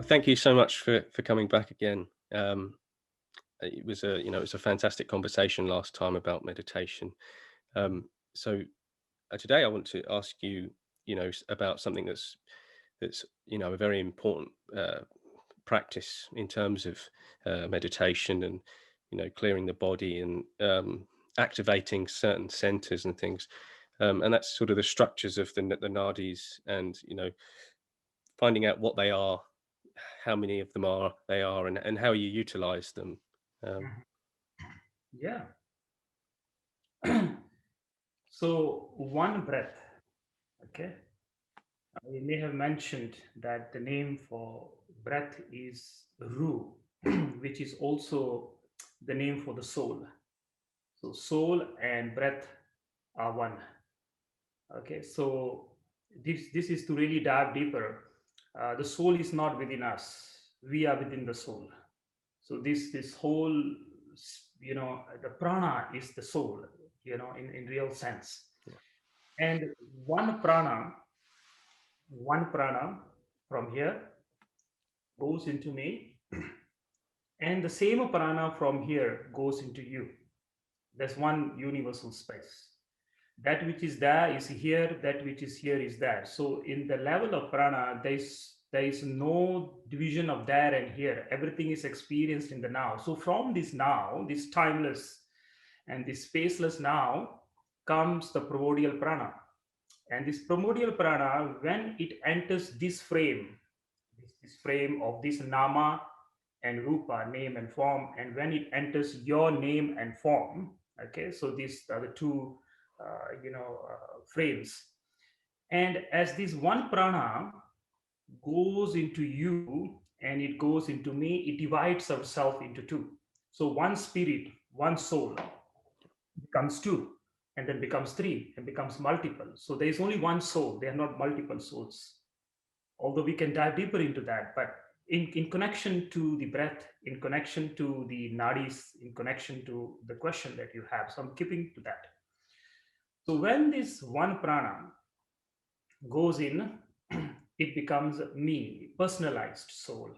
Well, thank you so much for coming back again. It was a fantastic conversation last time about meditation. So today I want to ask you, about something that's a very important practice in terms of meditation and clearing the body and activating certain centers and things. And that's sort of the structures of the nadis, and finding out what they are, how many of them they are, and how you utilize them. Um, Mhm. Yeah. So one breath, okay. We may have mentioned that the name for breath is Ru, which is also the name for the soul. So soul and breath are one. Okay, so this is to really dive deeper. The soul is not within us; we are within the soul. So this whole, the prana is the soul, in real sense. yeah. And one prana, one prana from here goes into me, and the same prana from here goes into you. There's one universal space. That which is there is here, that which is here is there. So in the level of prana, there is no division of there and here. Everything is experienced in the now. So from this now, this timeless and this spaceless now, comes the primordial prana. And this primordial prana, when it enters this frame, this frame of this nama and rupa, name and form, and when it enters your name and form, okay, so these are the two frames. And as this one prana goes into you and it goes into me, it divides ourselves into two. So one spirit, one soul becomes two, and then becomes three, and becomes multiple. So there is only one soul, there are not multiple souls, although we can dive deeper into that. But in connection to the breath, in connection to the nadis, in connection to the question that you have, so I'm keeping to that. So when this one prana goes in, it becomes me, personalized soul.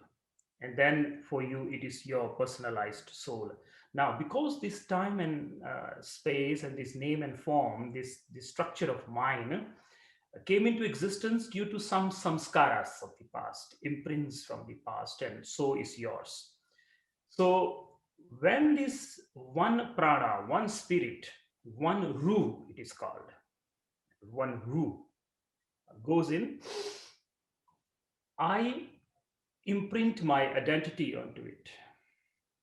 And then for you, it is your personalized soul. Now, because this time and space and this name and form, this structure of mine came into existence due to some samskaras of the past, imprints from the past, and so is yours. So when this one prana, one spirit, one ru, it is called, one ru goes in, I imprint my identity onto it.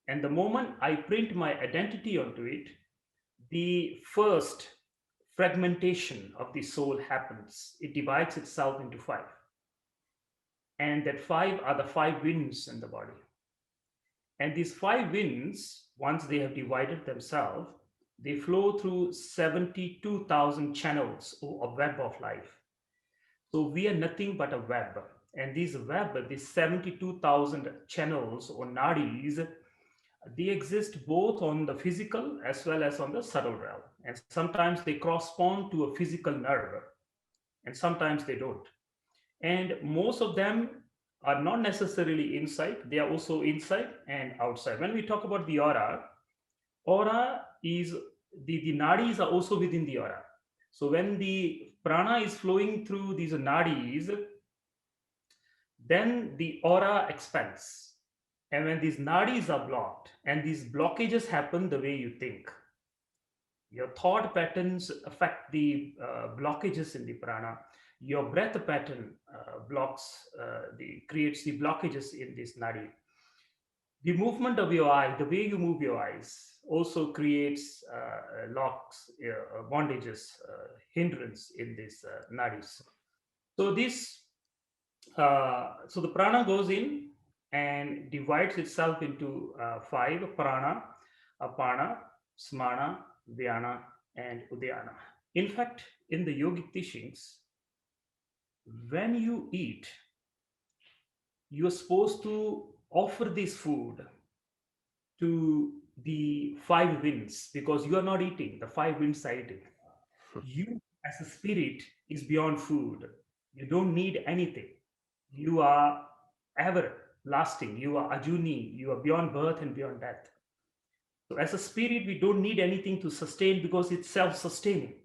And the moment I print my identity onto it, the first fragmentation of the soul happens. It divides itself into five. And that five are the five winds in the body. And these five winds, once they have divided themselves, they flow through 72,000 channels of web of life. So we are nothing but a web. And these web, these 72,000 channels or nadis, they exist both on the physical as well as on the subtle realm. And sometimes they correspond to a physical nerve, and sometimes they don't. And most of them are not necessarily inside, they are also inside and outside. When we talk about the aura, aura is the nadis are also within the aura. So when the prana is flowing through these nadis, then the aura expands. And when these nadis are blocked, and these blockages happen the way you think, your thought patterns affect the blockages in the prana. Your breath pattern blocks the creates the blockages in this nadi. The movement of your eye, the way you move your eyes, also creates locks, bondages, hindrance in these nadis. So this, so the prana goes in and divides itself into five: prana, apana, smana, dhyana, and udhyana. In fact, in the yogic teachings, when you eat, you are supposed to offer this food to the five winds, because you are not eating, the five winds are eating. You, as a spirit, is beyond food. You don't need anything. You are ever. lasting. You are Ajuni. You are beyond birth and beyond death. So as a spirit, we don't need anything to sustain because it's self-sustaining.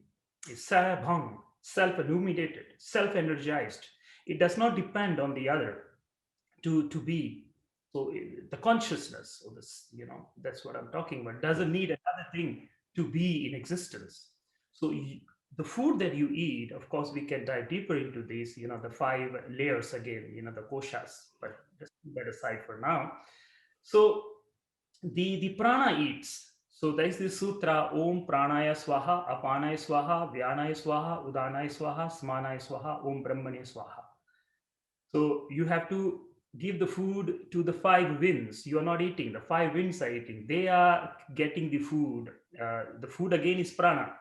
It's sabhang, self-illuminated, self-energized. It does not depend on the other to be. So the consciousness of this, that's what I'm talking about, doesn't need another thing to be in existence. So the food that you eat, of course, we can dive deeper into these, the 5 layers again, the koshas, but just put that aside for now. So the prana eats. So there is this sutra, Om Pranaya Swaha, Apanaya Swaha, Vyanaya Swaha, Udanaya Swaha, Smanaya Swaha, Om Brahmane Swaha. So you have to give the food to the 5 winds. You are not eating, the 5 winds are eating. They are getting the food. The food again is prana.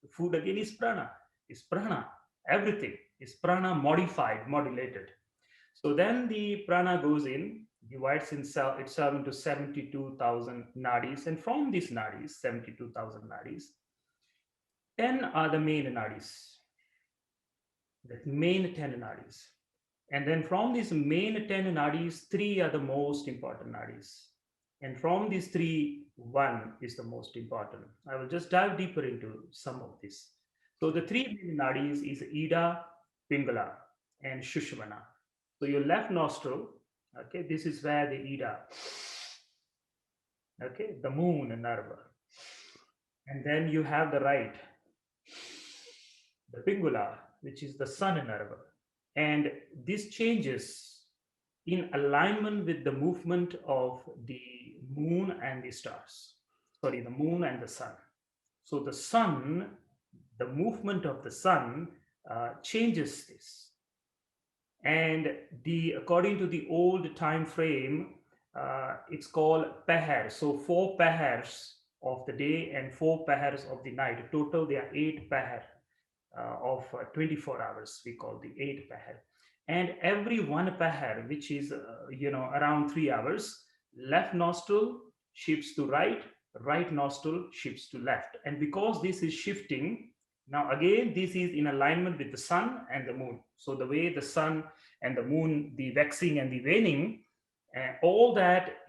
The food again is prana. Is prana. Everything is prana modified, modulated. So then the prana goes in, divides itself into 72,000 nadis. And from these nadis, 72,000 nadis, 10 are the main nadis. The main 10 nadis. And then from these main 10 nadis, 3 are the most important nadis. And from these 3, 1 is the most important. I will just dive deeper into some of this. So the 3 main nadis is Ida, Pingala, and Shushmana. So your left nostril, okay, this is where the Ida, okay, the moon nerve. And then you have the right, the Pingala, which is the sun nerve. And this changes in alignment with the movement of the moon and the stars. Sorry, the moon and the sun. So the sun, the movement of the sun changes this. And according to the old time frame, it's called pahar. So 4 pahars of the day and 4 pahars of the night. Total, there are 8 pahar of 24 hours. We call the 8 pahar. And every 1 pahar, which is around 3 hours, left nostril shifts to right, right nostril shifts to left. And because this is shifting, now again, this is in alignment with the sun and the moon. So the way the sun and the moon, the waxing and the waning, all that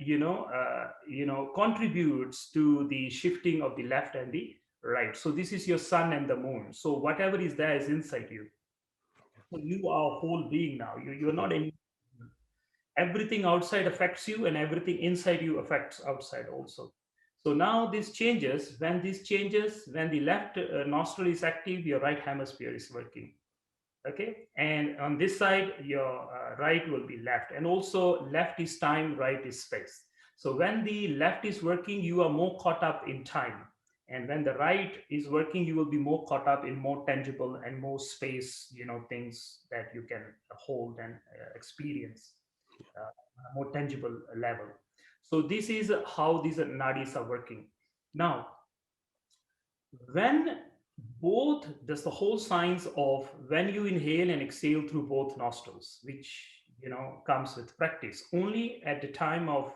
contributes to the shifting of the left and the right. So this is your sun and the moon. So whatever is there is inside you. So you are a whole being now. You're not any. Everything outside affects you, and everything inside you affects outside also. So now this changes. When this changes, when the left nostril is active, your right hemisphere is working. Okay, and on this side, your right will be left, and also left is time, right is space. So when the left is working, you are more caught up in time, and when the right is working, you will be more caught up in more tangible and more space, things that you can hold and experience on a more tangible level. So this is how these nadis are working. Now, when both, there's the whole science of when you inhale and exhale through both nostrils, which comes with practice. Only at the time of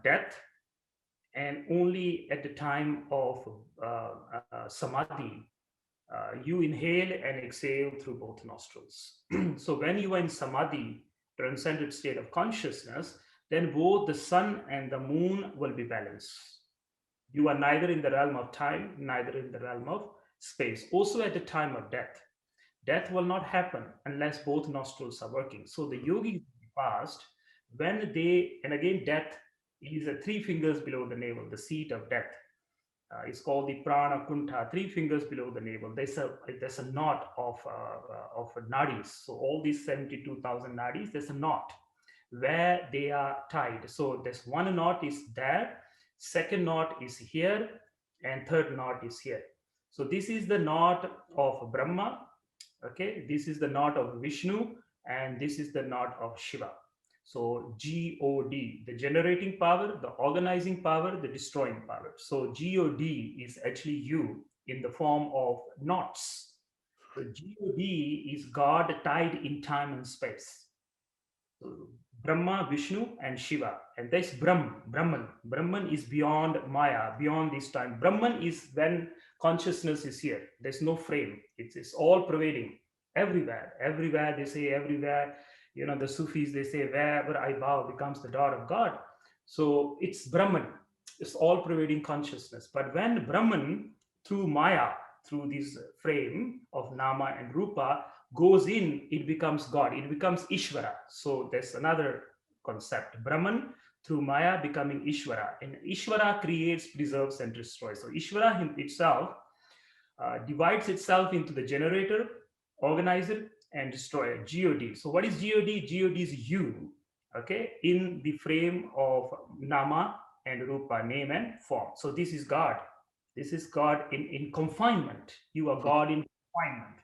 death and only at the time of samadhi, you inhale and exhale through both nostrils. So when you are in samadhi, transcended state of consciousness, then both the sun and the moon will be balanced. You are neither in the realm of time, neither in the realm of space. Also at the time of death. Death will not happen unless both nostrils are working. So the yogis in the past, when they, and again, death is 3 fingers below the navel, the seat of death. It's called the prana kuntha, 3 fingers below the navel. There's a knot of nadis. So all these 72,000 nadis, there's a knot where they are tied. So there's one knot is there, second knot is here, and third knot is here. So this is the knot of Brahma. Okay, this is the knot of Vishnu, and this is the knot of Shiva. So God, the generating power, the organizing power, the destroying power. So God is actually you in the form of knots. So God is God tied in time and space. So Brahma, Vishnu, and Shiva. And there's Brahman. Brahman is beyond Maya, beyond this time. Brahman is when consciousness is here. There's no frame. It's all pervading everywhere. Everywhere, they say everywhere. The Sufis, they say, wherever I bow becomes the door of God. So it's Brahman, it's all pervading consciousness. But when Brahman, through Maya, through this frame of Nama and Rupa, goes in, it becomes God, it becomes Ishvara. So there's another concept. Brahman through Maya becoming Ishvara. And Ishvara creates, preserves, and destroys. So Ishvara itself divides itself into the generator, organizer, and destroyer, God. So what is God? God is you, okay, in the frame of Nama and Rupa, name and form. So this is God. This is God in confinement. You are God in confinement.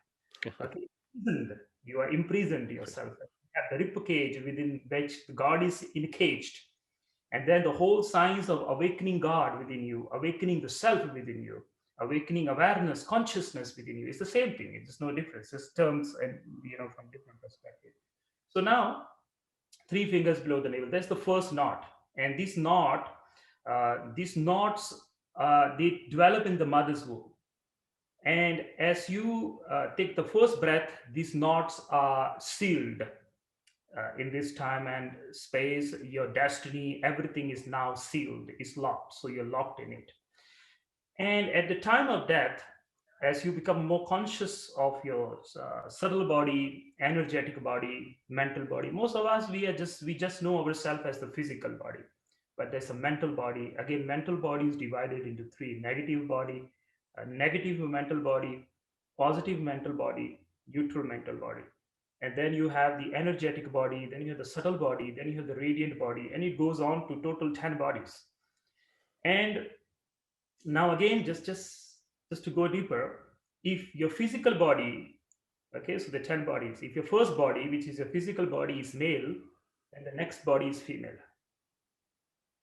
Okay, imprisoned. You are imprisoned yourself at the rib cage within which God is encaged. And then the whole science of awakening God within you, awakening the self within you, awakening awareness, consciousness within you, it's the same thing. It's no difference. It's terms and from different perspectives. So now, three fingers below the navel. That's the first knot, and this knot, these knots, they develop in the mother's womb. And as you take the first breath, these knots are sealed in this time and space. Your destiny, everything is now sealed, is locked. So you're locked in it. And at the time of death, as you become more conscious of your subtle body, energetic body, mental body, most of us, we just know ourselves as the physical body. But there's a mental body. Again, mental body is divided into three: negative body, a negative mental body, positive mental body, neutral mental body. And then you have the energetic body, then you have the subtle body, then you have the radiant body, and it goes on to total 10 bodies. And now again, just to go deeper, if your physical body, okay, so the 10 bodies, if your first body, which is your physical body, is male, then the next body is female,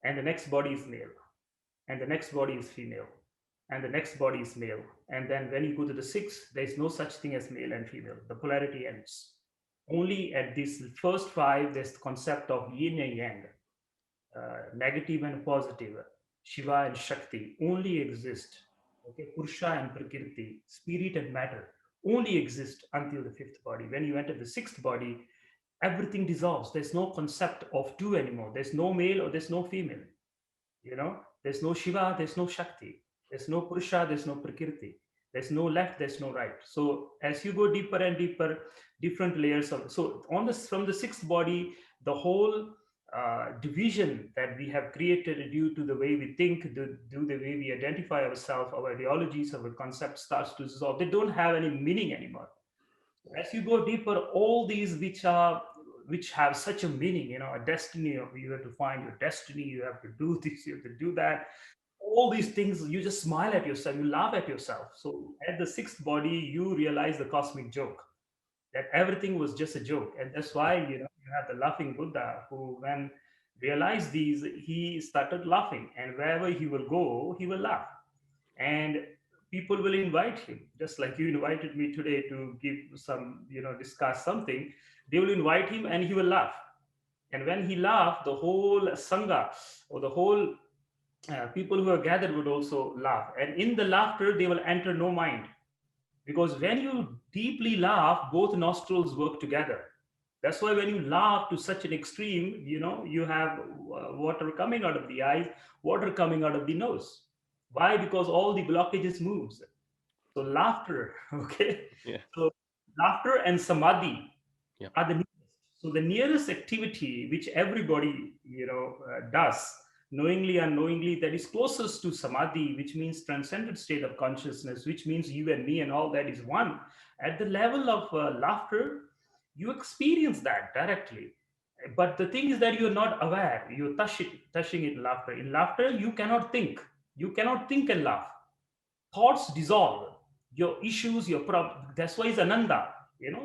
and the next body is male, and the next body is female, and the next body is male. And then when you go to the sixth, there is no such thing as male and female. The polarity ends. Only at these first five, there's the concept of yin and yang, negative and positive, Shiva and Shakti only exist. Okay, Purusha and Prakriti, spirit and matter only exist until the fifth body. When you enter the sixth body, everything dissolves. There's no concept of two anymore. There's no male or there's no female. There's no Shiva, there's no Shakti, there's no Purusha, there's no Prakriti. There's no left, there's no right. So as you go deeper and deeper, different layers of, so on this, from the sixth body, the whole division that we have created due to the way we think, the way we identify ourselves, our ideologies, our concepts starts to dissolve. They don't have any meaning anymore. As you go deeper, all these which have such a meaning, a destiny, you have to find your destiny, you have to do this, you have to do that, all these things, you just smile at yourself, you laugh at yourself. So at the sixth body, you realize the cosmic joke, that everything was just a joke. And that's why you have the laughing Buddha, who when realized these, he started laughing, and wherever he will go, he will laugh. And people will invite him, just like you invited me today to give some, discuss something. They will invite him and he will laugh. And when he laughed, the whole sangha, or the whole people who are gathered, would also laugh. And in the laughter, they will enter no mind. Because when you deeply laugh, both nostrils work together. That's why when you laugh to such an extreme, you have water coming out of the eyes, water coming out of the nose. Why? Because all the blockages moves. So laughter, okay? Yeah. So laughter and samadhi Yeah. are the nearest. So the nearest activity which everybody, does, knowingly, unknowingly, that is closest to samadhi, which means transcendent state of consciousness, which means you and me and all that is one. At the level of laughter, you experience that directly. But the thing is that you're not aware. You're touching in laughter. In laughter, you cannot think. You cannot think and laugh. Thoughts dissolve. Your issues, your problem. That's why it's Ananda.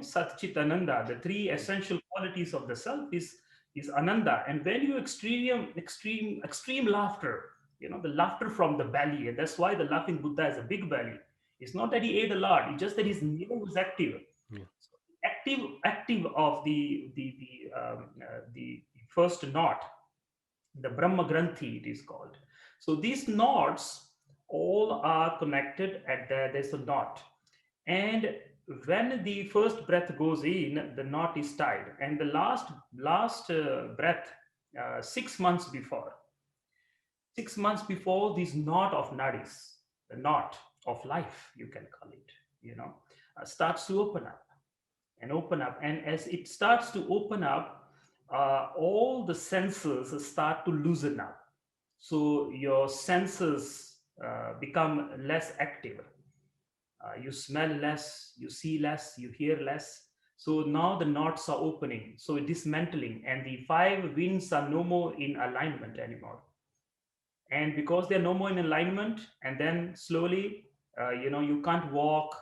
Sat Chit Ananda. The three essential qualities of the self is Ananda. And when you extreme laughter, the laughter from the belly, and that's why the laughing Buddha has a big belly. It's not that he ate a lot. It's just that his navel was active. Yeah. Active of the first knot, the Brahma Granthi, it is called. So these knots all are connected there's a knot. And when the first breath goes in, the knot is tied, and the last breath, 6 months before, 6 months before, this knot of nadis, the knot of life, you can call it, starts to open up and open up. And as it starts to open up, all the senses start to loosen up. So your senses become less active. You smell less, you see less, you hear less. So now the knots are opening, so dismantling, and the five winds are no more in alignment anymore. And because they're no more in alignment, and then slowly, you can't walk,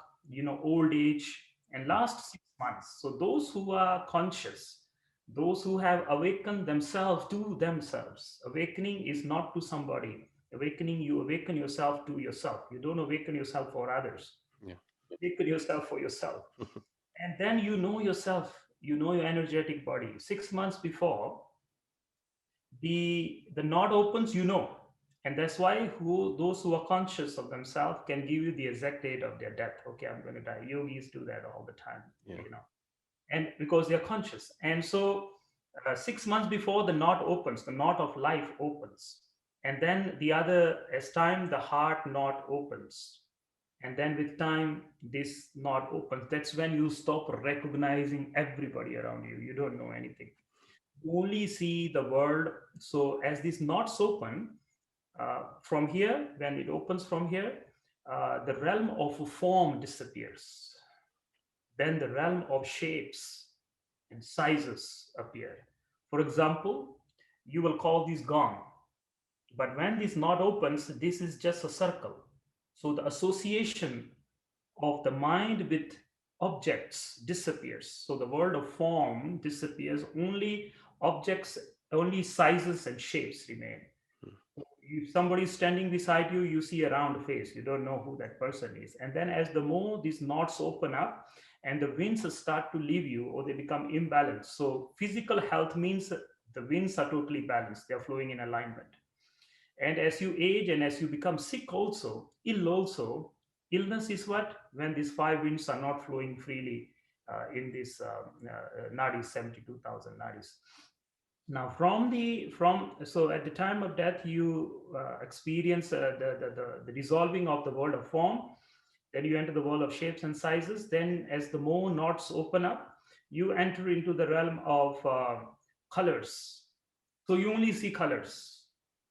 old age, and last 6 months. So those who are conscious, those who have awakened themselves to themselves, awakening is not to somebody. Awakening, you awaken yourself to yourself. You don't awaken yourself for others. Yeah. Awaken yourself for yourself. And then you know yourself, you know your energetic body. 6 months before the knot opens, and that's why those who are conscious of themselves can give you the exact date of their death. Okay, I'm going to die. Yogis do that all the time, Yeah. and because they're conscious. And so 6 months before the knot opens, the knot of life opens, and then as time, the heart knot opens, and then with time this knot opens. That's when you stop recognizing everybody around you. You don't know anything, you only see the world. So as these knots open, from here, when it opens from here, the realm of form disappears. Then the realm of shapes and sizes appear. For example, you will call this gong, but when this knot opens, this is just a circle. So the association of the mind with objects disappears. So the world of form disappears. Only objects, only sizes and shapes remain. If somebody is standing beside you, you see a round face. You don't know who that person is. And then as the more these knots open up and the winds start to leave you, or they become imbalanced. So physical health means the winds are totally balanced. They're flowing in alignment. And as you age and as you become sick also, ill also, illness is what? When these five winds are not flowing freely in this nadis, 72,000 nadis. Now, so at the time of death, you experience the dissolving of the world of form. Then you enter the world of shapes and sizes. Then, as the more knots open up, you enter into the realm of colors. So you only see colors.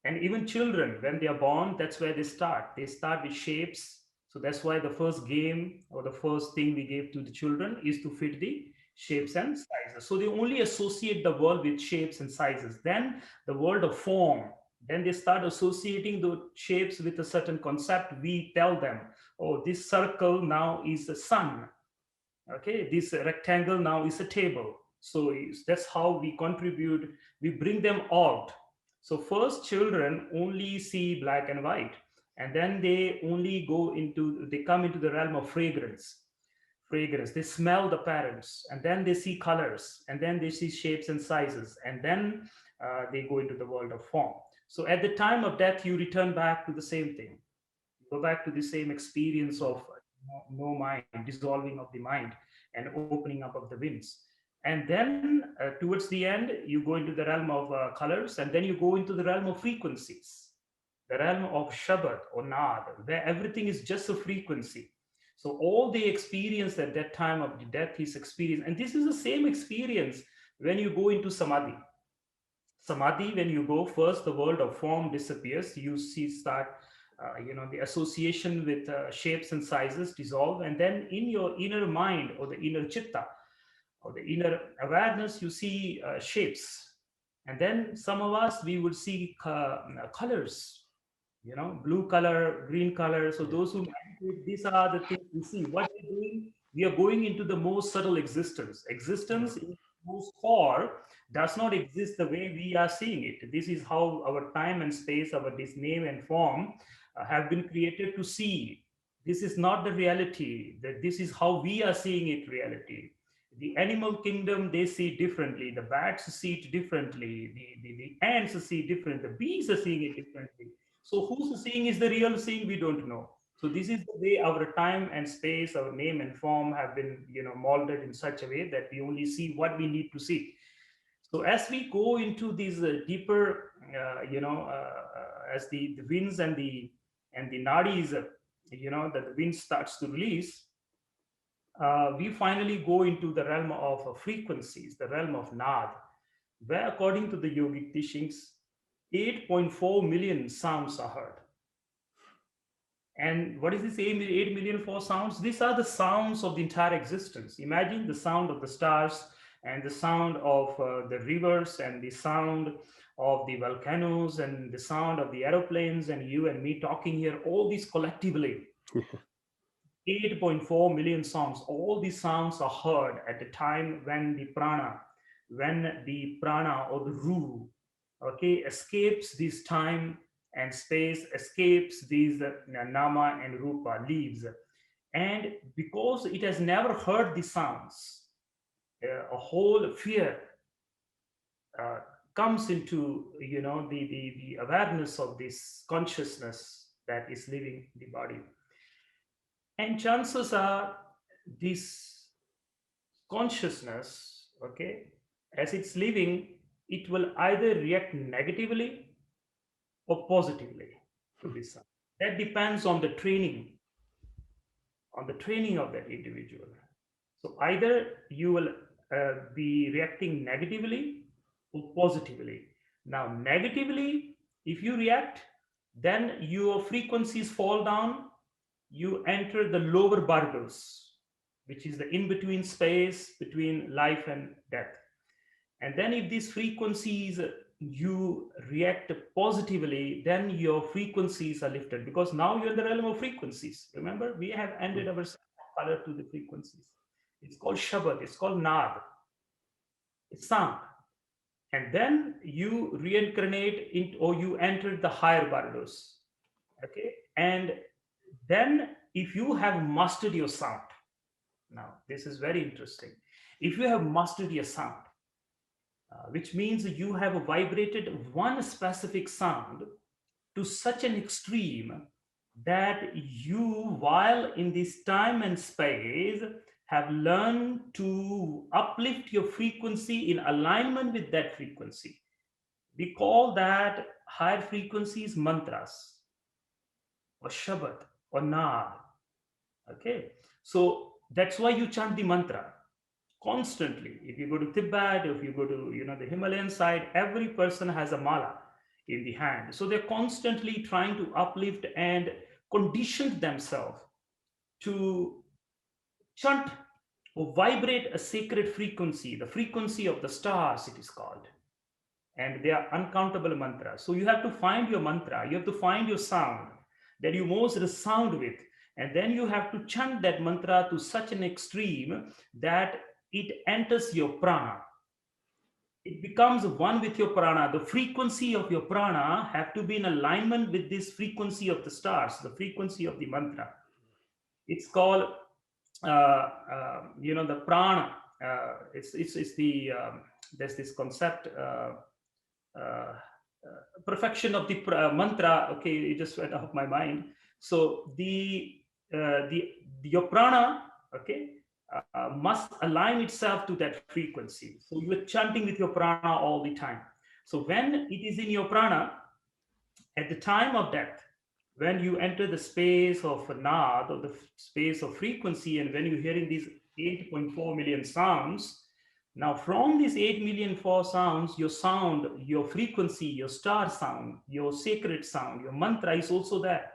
And even children, when they are born, that's where they start. They start with shapes. So that's why the first game or the first thing we gave to the children is to fit the shapes and sizes. So they only associate the world with shapes and sizes. Then the world of form, then they start associating the shapes with a certain concept. We tell them, oh, this circle now is a sun. Okay, this rectangle now is a table. So that's how we contribute. We bring them out. So first, children only see black and white, and then they come into the realm of fragrance. They smell the parents, and then they see colors, and then they see shapes and sizes, and then they go into the world of form. So at the time of death, you return back to the same thing. You go back to the same experience of no mind, dissolving of the mind, and opening up of the winds. And then towards the end, you go into the realm of colors, and then you go into the realm of frequencies, the realm of Shabad or Nad, where everything is just a frequency. So all they experience at that time of the death is experience. And this is the same experience when you go into Samadhi. Samadhi, when you go first, the world of form disappears. You see start, the association with shapes and sizes dissolve. And then in your inner mind or the inner chitta or the inner awareness, you see shapes. And then some of us, we would see colors, blue color, green color. So those who meditate, these are the things we see. What we're doing, we are going into the most subtle existence. Existence in most core does not exist the way we are seeing it. This is how our time and space, our this name and form have been created to see. This is not the reality. That this is how we are seeing it. Reality. The animal kingdom, they see differently. The bats see it differently. The ants see it differently. The bees are seeing it differently. So who's seeing is the real seeing? We don't know. So this is the way our time and space, our name and form have been, molded in such a way that we only see what we need to see. So as we go into these deeper, as the winds and the nadis, that the wind starts to release, we finally go into the realm of frequencies, the realm of nad, where according to the yogic teachings, 8.4 million sounds are heard. And what is this 8 million for sounds? These are the sounds of the entire existence. Imagine the sound of the stars and the sound of the rivers and the sound of the volcanoes and the sound of the aeroplanes and you and me talking here, all these collectively. 8.4 million sounds. All these sounds are heard at the time when the prana or the ru, escapes this time and space, escapes these nama and rupa, leaves. And because it has never heard the sounds, a whole fear comes into, the awareness of this consciousness that is living the body. And chances are this consciousness, as it's living, it will either react negatively or positively to this sound. That depends on the training, of that individual. So either you will be reacting negatively or positively. Now, negatively, if you react, then your frequencies fall down. You enter the lower bardos, which is the in-between space between life and death. And then if these frequencies, you react positively, then your frequencies are lifted, because now you're in the realm of frequencies. Remember, we have ended our color to the frequencies. It's called Shabad, it's called Nad, it's sound. And then you reincarnate or you enter the higher bardos. And then if you have mastered your sound, now this is very interesting. If you have mastered your sound, which means you have vibrated one specific sound to such an extreme that you, while in this time and space, have learned to uplift your frequency in alignment with that frequency. We call that higher frequencies mantras or Shabad or Nad. So that's why you chant the mantra constantly. If you go to Tibet, if you go to the Himalayan side, every person has a mala in the hand. So they're constantly trying to uplift and condition themselves to chant or vibrate a sacred frequency, the frequency of the stars, it is called. And they are uncountable mantras. So you have to find your mantra, you have to find your sound that you most resound with. And then you have to chant that mantra to such an extreme that it enters your prana. It becomes one with your prana. The frequency of your prana have to be in alignment with this frequency of the stars, the frequency of the mantra. It's called, the prana. It's the there's this concept, perfection of the mantra. Okay, it just went off my mind. So your prana, must align itself to that frequency. So you are chanting with your prana all the time. So when it is in your prana, at the time of death, when you enter the space of nad, or the space of frequency, and when you're hearing these 8.4 million sounds, now from these 8 million 4 sounds, your sound, your frequency, your star sound, your sacred sound, your mantra is also there.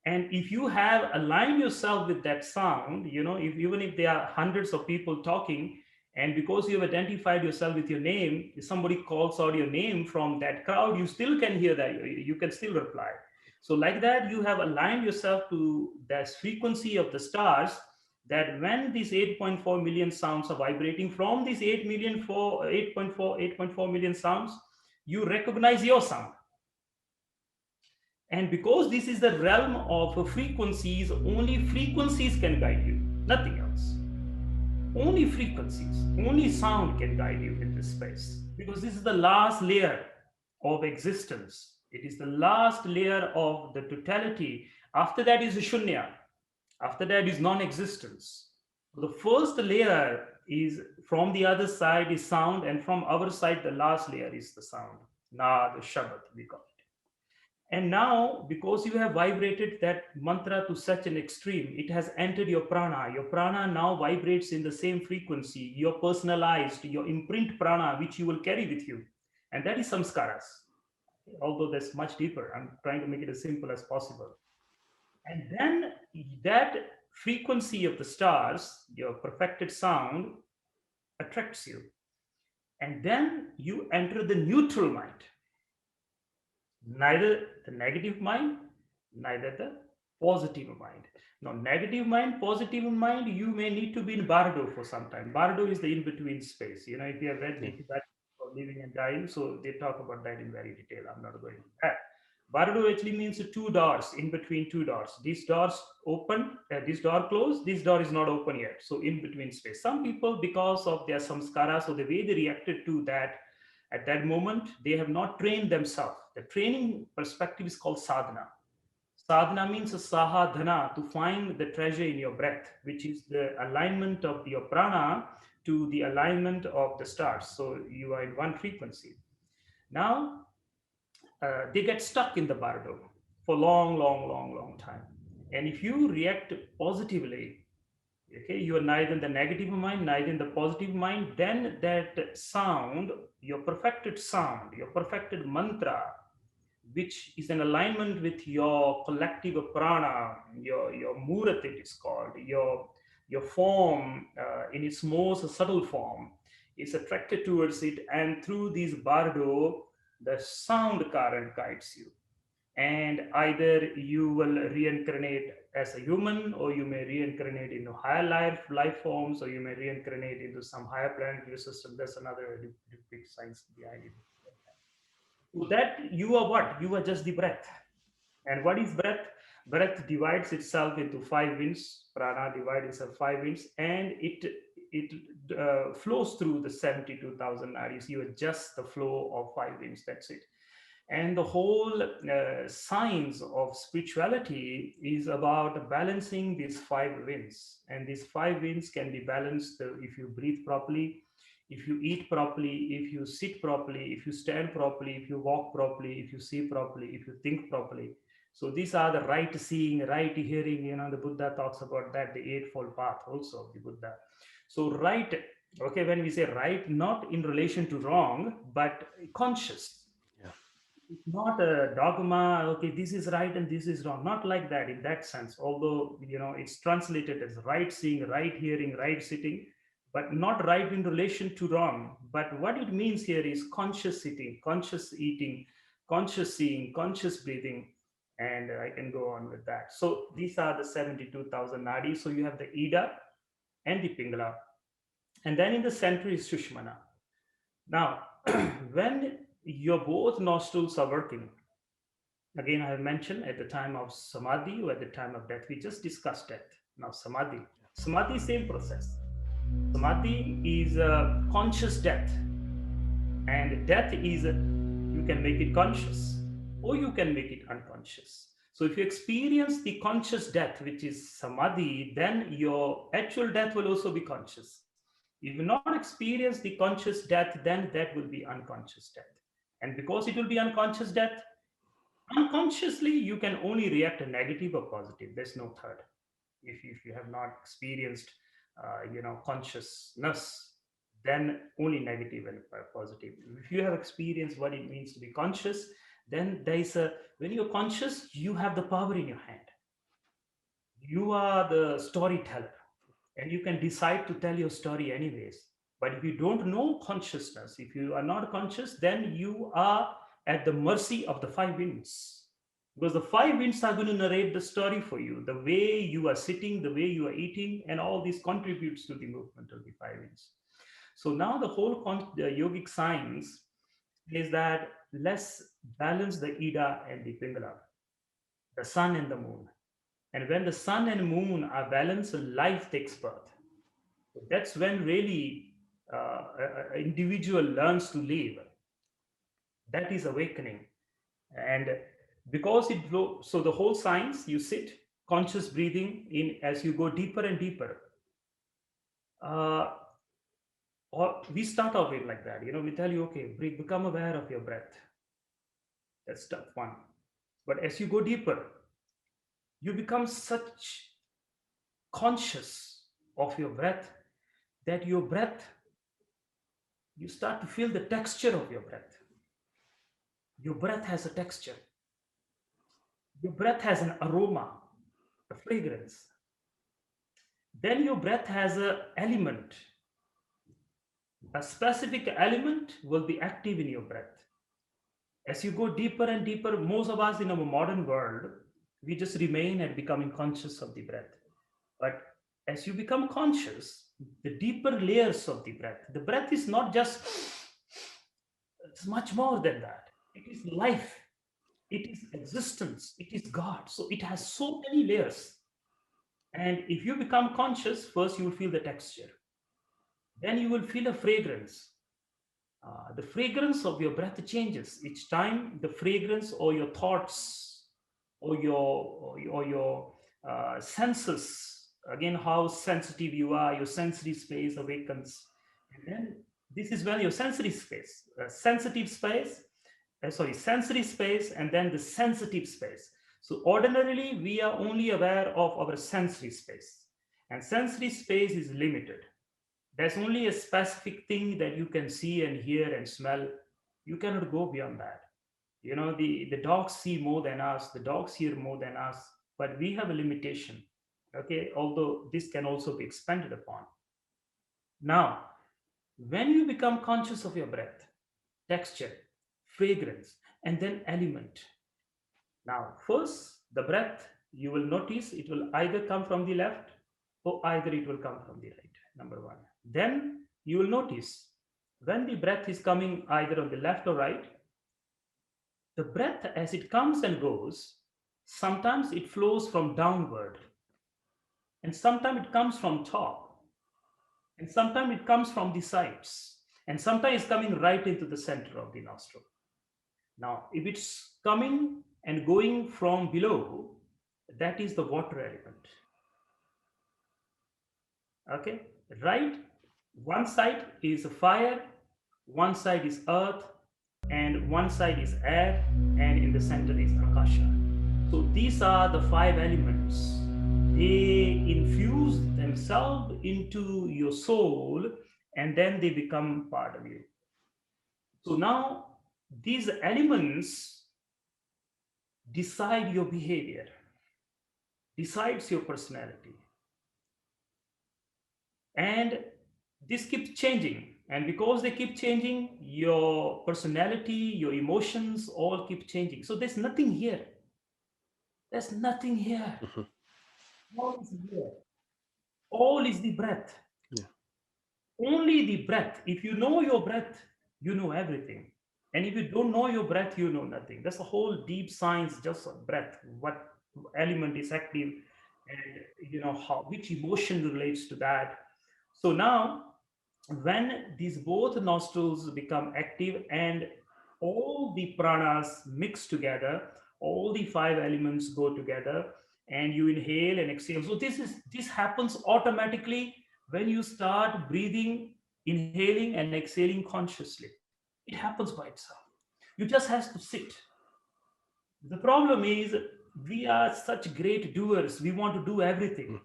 And if you have aligned yourself with that sound, even if there are hundreds of people talking, and because you have identified yourself with your name, if somebody calls out your name from that crowd, you still can hear that, you can still reply. So like that, you have aligned yourself to that frequency of the stars, that when these 8.4 million sounds are vibrating from these 8.4 million sounds, you recognize your sound. And because this is the realm of frequencies, only frequencies can guide you, nothing else. Only frequencies, only sound can guide you in this space. Because this is the last layer of existence. It is the last layer of the totality After that is Shunya. After that is non-existence. The first layer is from the other side is sound, and from our side, the last layer is the sound. Nad, Shabad, we call it. And now, because you have vibrated that mantra to such an extreme, it has entered your prana. Your prana now vibrates in the same frequency, your personalized, your imprint prana, which you will carry with you. And that is samskaras. Although that's much deeper, I'm trying to make it as simple as possible. And then that frequency of the stars, your perfected sound, attracts you. And then you enter the neutral mind, neither the negative mind, neither the positive mind. Now, negative mind, positive mind, you may need to be in Bardo for some time. Bardo is the in between space. You know, if you have read the Yeah. Tibet for living and dying, so they talk about that in very detail. I'm not going into that. Bardo actually means two doors, in between two doors. These doors open, this door closed, this door is not open yet. So, in between space. Some people, because of their samskaras, or the way they reacted to that at that moment, they have not trained themselves. The training perspective is called sadhana. Sadhana means sahadhana, to find the treasure in your breath, which is the alignment of your prana to the alignment of the stars. So you are in one frequency. Now, they get stuck in the bardo for long, long, long, long time. And if you react positively, okay, you are neither in the negative mind, neither in the positive mind, then that sound, your perfected sound, your perfected mantra, which is in alignment with your collective prana, your murat, it is called, your form in its most subtle form, is attracted towards it, and through this bardo, the sound current guides you. And either you will reincarnate as a human, or you may reincarnate into higher life forms, or you may reincarnate into some higher planetary system. There's another big science behind it. So that you are what? You are just the breath. And what is breath? Breath divides itself into five winds. Prana divides itself five winds, and it flows through the 72,000 nadis. You adjust the flow of five winds. That's it. And the whole science of spirituality is about balancing these five winds. And these five winds can be balanced if you breathe properly, if you eat properly, if you sit properly, if you stand properly, if you walk properly, if you see properly, if you think properly. So these are the right seeing, right hearing. You know, the Buddha talks about that, the eightfold path also of the Buddha. So right, okay, when we say right, not in relation to wrong, but conscious. Yeah. It's not a dogma, okay, this is right and this is wrong, not like that in that sense, although you know it's translated as right seeing, right hearing, right sitting, but not right in relation to wrong. But what it means here is conscious sitting, conscious eating, conscious seeing, conscious breathing, and I can go on with that. So these are the 72,000 nadis. So you have the ida and the pingala, and then in the center is sushmana. Now, when your both nostrils are working, again, I have mentioned at the time of samadhi or at the time of death, we just discussed death. Now, samadhi. Samadhi, same process. Samadhi is a conscious death, and death is you can make it conscious or you can make it unconscious. So, if you experience the conscious death, which is samadhi, then your actual death will also be conscious. If you not experience the conscious death, then that will be unconscious death. And because it will be unconscious death, unconsciously you can only react a negative or positive. There's no third. If you have not experienced consciousness, then only negative and positive. If you have experienced what it means to be conscious, then there is a, when you're conscious, you have the power in your hand. You are the storyteller, and you can decide to tell your story anyways. But if you don't know consciousness, if you are not conscious, then you are at the mercy of the five winds, because the five winds are going to narrate the story for you. The way you are sitting, the way you are eating, and all this contributes to the movement of the five winds. So now the whole the yogic science is that let's balance the ida and the pingala, the sun and the moon. And when the sun and moon are balanced, life takes birth. That's when really an individual learns to live. That is awakening. And because it flows. So the whole science, you sit, conscious breathing in as you go deeper and deeper. Uh, or we start off it like that. We tell you, okay, breathe, become aware of your breath. That's step one. But as you go deeper, you become such conscious of your breath that your breath, you start to feel the texture of your breath. Your breath has a texture. Your breath has an aroma, a fragrance. Then your breath has an element. A specific element will be active in your breath. As you go deeper and deeper, most of us in our modern world, we just remain at becoming conscious of the breath. But as you become conscious, the deeper layers of the breath is not just, it's much more than that. It is life, it is existence, it is God. So it has so many layers. And if you become conscious, first you will feel the texture, then you will feel a fragrance. The fragrance of your breath changes each time. The fragrance or your thoughts or your senses, again, how sensitive you are, your sensory space awakens. And then this is when your sensory space, sensory space, and then the sensitive space. So ordinarily, we are only aware of our sensory space, and sensory space is limited. There's only a specific thing that you can see and hear and smell. You cannot go beyond that. The dogs see more than us, the dogs hear more than us, but we have a limitation. Okay, although this can also be expanded upon. Now, when you become conscious of your breath, texture, fragrance, and then element. Now, first, the breath, you will notice it will either come from the left or either it will come from the right, number one. Then you will notice when the breath is coming either on the left or right, the breath as it comes and goes, sometimes it flows from downward, and sometimes it comes from top, and sometimes it comes from the sides, and sometimes it's coming right into the center of the nostril. Now, if it's coming and going from below, that is the water element. Okay, right? One side is fire, one side is earth, and one side is air, and in the center is akasha. So these are the five elements. They infuse themselves into your soul, and then they become part of you. So now these elements decide your behavior, decides your personality. And this keeps changing. And because they keep changing, your personality, your emotions all keep changing. So there's nothing here. There's nothing here. Mhm. All is here. All is the breath. Yeah. Only the breath. If you know your breath, you know everything. And if you don't know your breath, you know nothing. That's a whole deep science, just of breath. What element is active, and how which emotion relates to that. So now, when these both nostrils become active and all the pranas mix together, all the five elements go together, and you inhale and exhale. So this happens automatically when you start breathing, inhaling and exhaling consciously. It happens by itself. You just have to sit. The problem is we are such great doers. We want to do everything. Mm.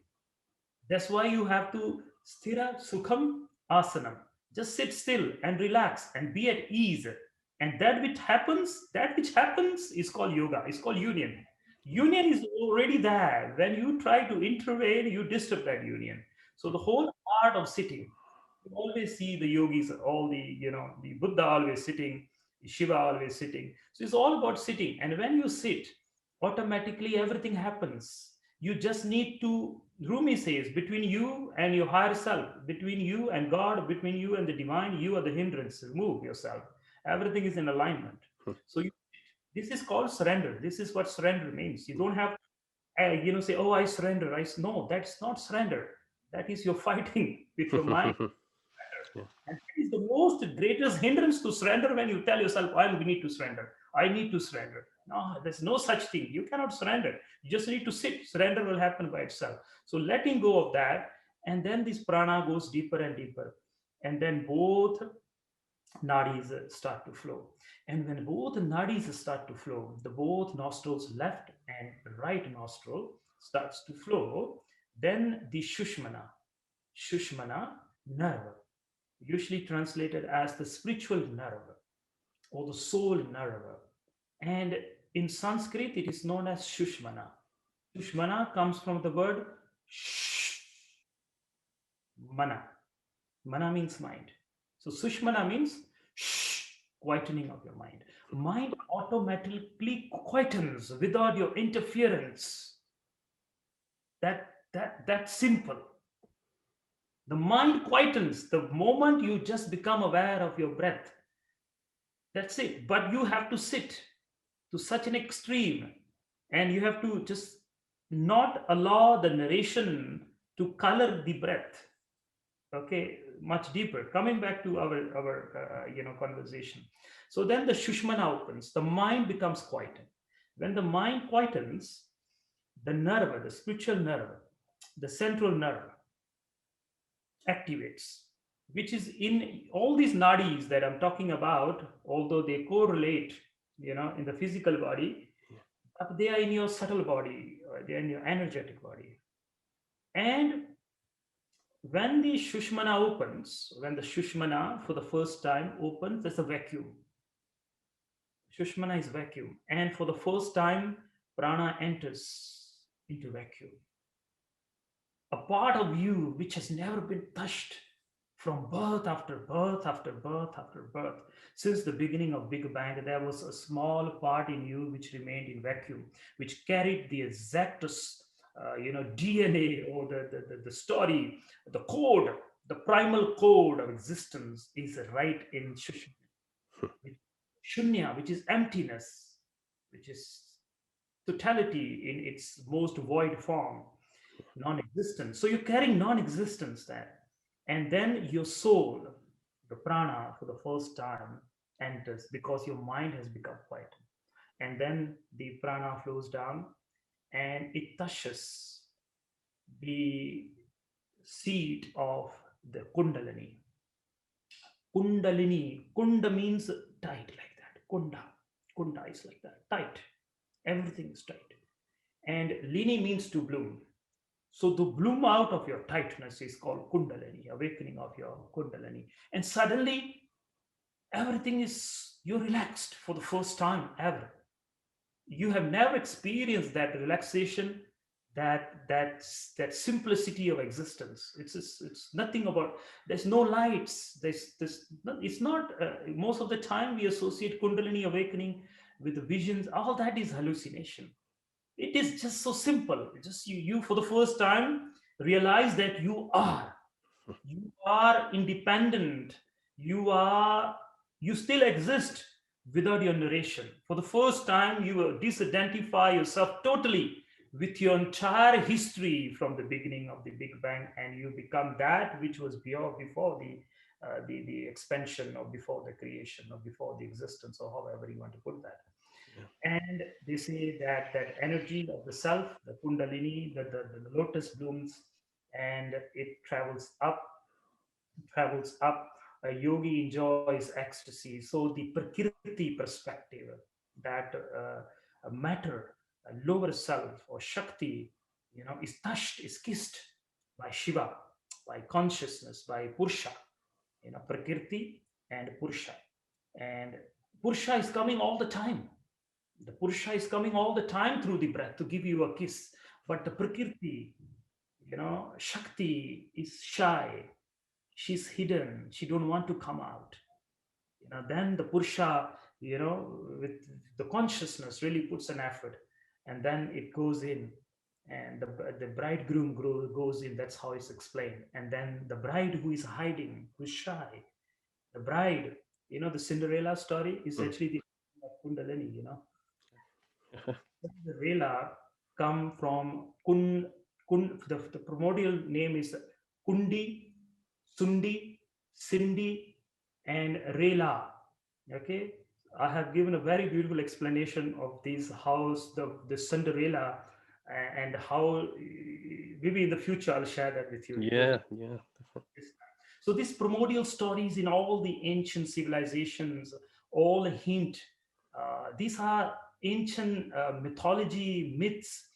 That's why you have to sthira sukham asanam. Just sit still and relax and be at ease. And that which happens is called yoga. It's called union. Union is already there. When you try to intervene, you disturb that union. So the whole art of sitting, you always see the yogis, all the Buddha always sitting, Shiva always sitting. So it's all about sitting. And when you sit, automatically everything happens. You just need to, Rumi says, between you and your higher self, between you and God, between you and the divine, you are the hindrance. Remove yourself. Everything is in alignment. Hmm. So this is called surrender. This is what surrender means. You don't have, say, oh, I surrender. No, that's not surrender. That is you're fighting with your mind. Yeah. And that is the most greatest hindrance to surrender when you tell yourself, I need to surrender. I need to surrender. No, there's no such thing. You cannot surrender. You just need to sit. Surrender will happen by itself. So letting go of that, and then this prana goes deeper and deeper. And then both nadis start to flow. And when both nadis start to flow, the both nostrils, left and right nostril, starts to flow, then the Shushmana nerve, usually translated as the spiritual nerve or the soul nerve. And in Sanskrit, it is known as Shushmana. Shushmana comes from the word sh, mana. Mana means mind. So Sushmana means shh, quietening of your mind. Mind automatically quietens without your interference. That's simple. The mind quietens the moment you just become aware of your breath. That's it. But you have to sit to such an extreme, and you have to just not allow the narration to color the breath. Okay, much deeper. Coming back to our conversation. So then the Shushmana opens. The mind becomes quietened. When the mind quietens, the nerve, the spiritual nerve, the central nerve activates, which is in all these nadis that I'm talking about, although they correlate, in the physical body, but they are in your subtle body, or they are in your energetic body. And when the Shushmana opens, when the Shushmana for the first time opens, there's a vacuum. Shushmana is vacuum. And for the first time, prana enters into vacuum. A part of you which has never been touched from birth after birth after birth after birth. Since the beginning of Big Bang, there was a small part in you which remained in vacuum, which carried the exact DNA or the story, the code, the primal code of existence is right in Shushmana. Shunya, which is emptiness, which is totality in its most void form, non-existence. So you're carrying non-existence there. And then your soul, the prana, for the first time enters because your mind has become quiet. And then the prana flows down and it touches the seat of the Kundalini. Kundalini, Kunda means tight like that. Kunda is like that, tight. Everything is tight. And Lini means to bloom. So the bloom out of your tightness is called Kundalini, awakening of your Kundalini. And suddenly everything is, you're relaxed for the first time ever. You have never experienced that relaxation, that simplicity of existence. It's nothing about, there's no lights, it's not most of the time we associate Kundalini awakening with the visions. All that is hallucination. It is just so simple. Just you for the first time realize that you are independent. You still exist without your narration. For the first time, you disidentify yourself totally with your entire history from the beginning of the Big Bang, and you become that which was before the expansion, or before the creation, or before the existence, or however you want to put that. And they say that that energy of the self, the Kundalini, the lotus blooms, and it travels up. A yogi enjoys ecstasy. So the Prakriti perspective, that matter, a lower self or Shakti, is touched, is kissed by Shiva, by consciousness, by Purusha, Prakriti and Purusha. And Purusha is coming all the time. The Purusha is coming all the time through the breath to give you a kiss. But the Prakriti, Shakti is shy. She's hidden. She don't want to come out. Then the Purusha, with the consciousness really puts an effort, and then it goes in, and the bridegroom goes in. That's how it's explained. And then the bride who is hiding, who's shy, the bride, the Cinderella story is actually the Kundalini, The Rela come from the primordial name is Kundi, Sundi, Sindi, and Rela. Okay, I have given a very beautiful explanation of these house, the Cinderella, and how maybe in the future I'll share that with you. It goes Yeah, yeah, this. So these primordial stories in all the ancient civilizations all hint. These are ancient mythology myths,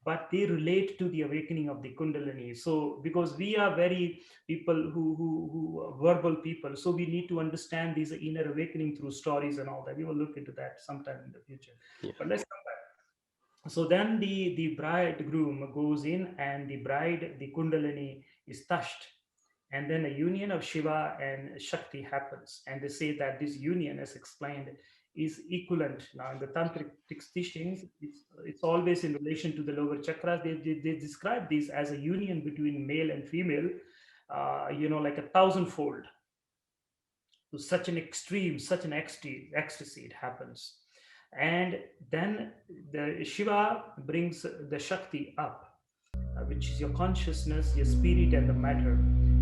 but they relate to the awakening of the Kundalini. So because we are very people who are verbal people, so we need to understand these inner awakening through stories and all that. We will look into that sometime in the future. yeah. But let's come back. So then the bridegroom goes in, and the bride, the Kundalini, is touched, and then a union of Shiva and Shakti happens. And they say that this union, as explained, is equivalent. Now, in the tantric teachings, it's always in relation to the lower chakras. They describe this as a union between male and female, like a thousandfold. To such an extreme, such an ecstasy, it happens. And then the Shiva brings the Shakti up, which is your consciousness, your spirit, and the matter.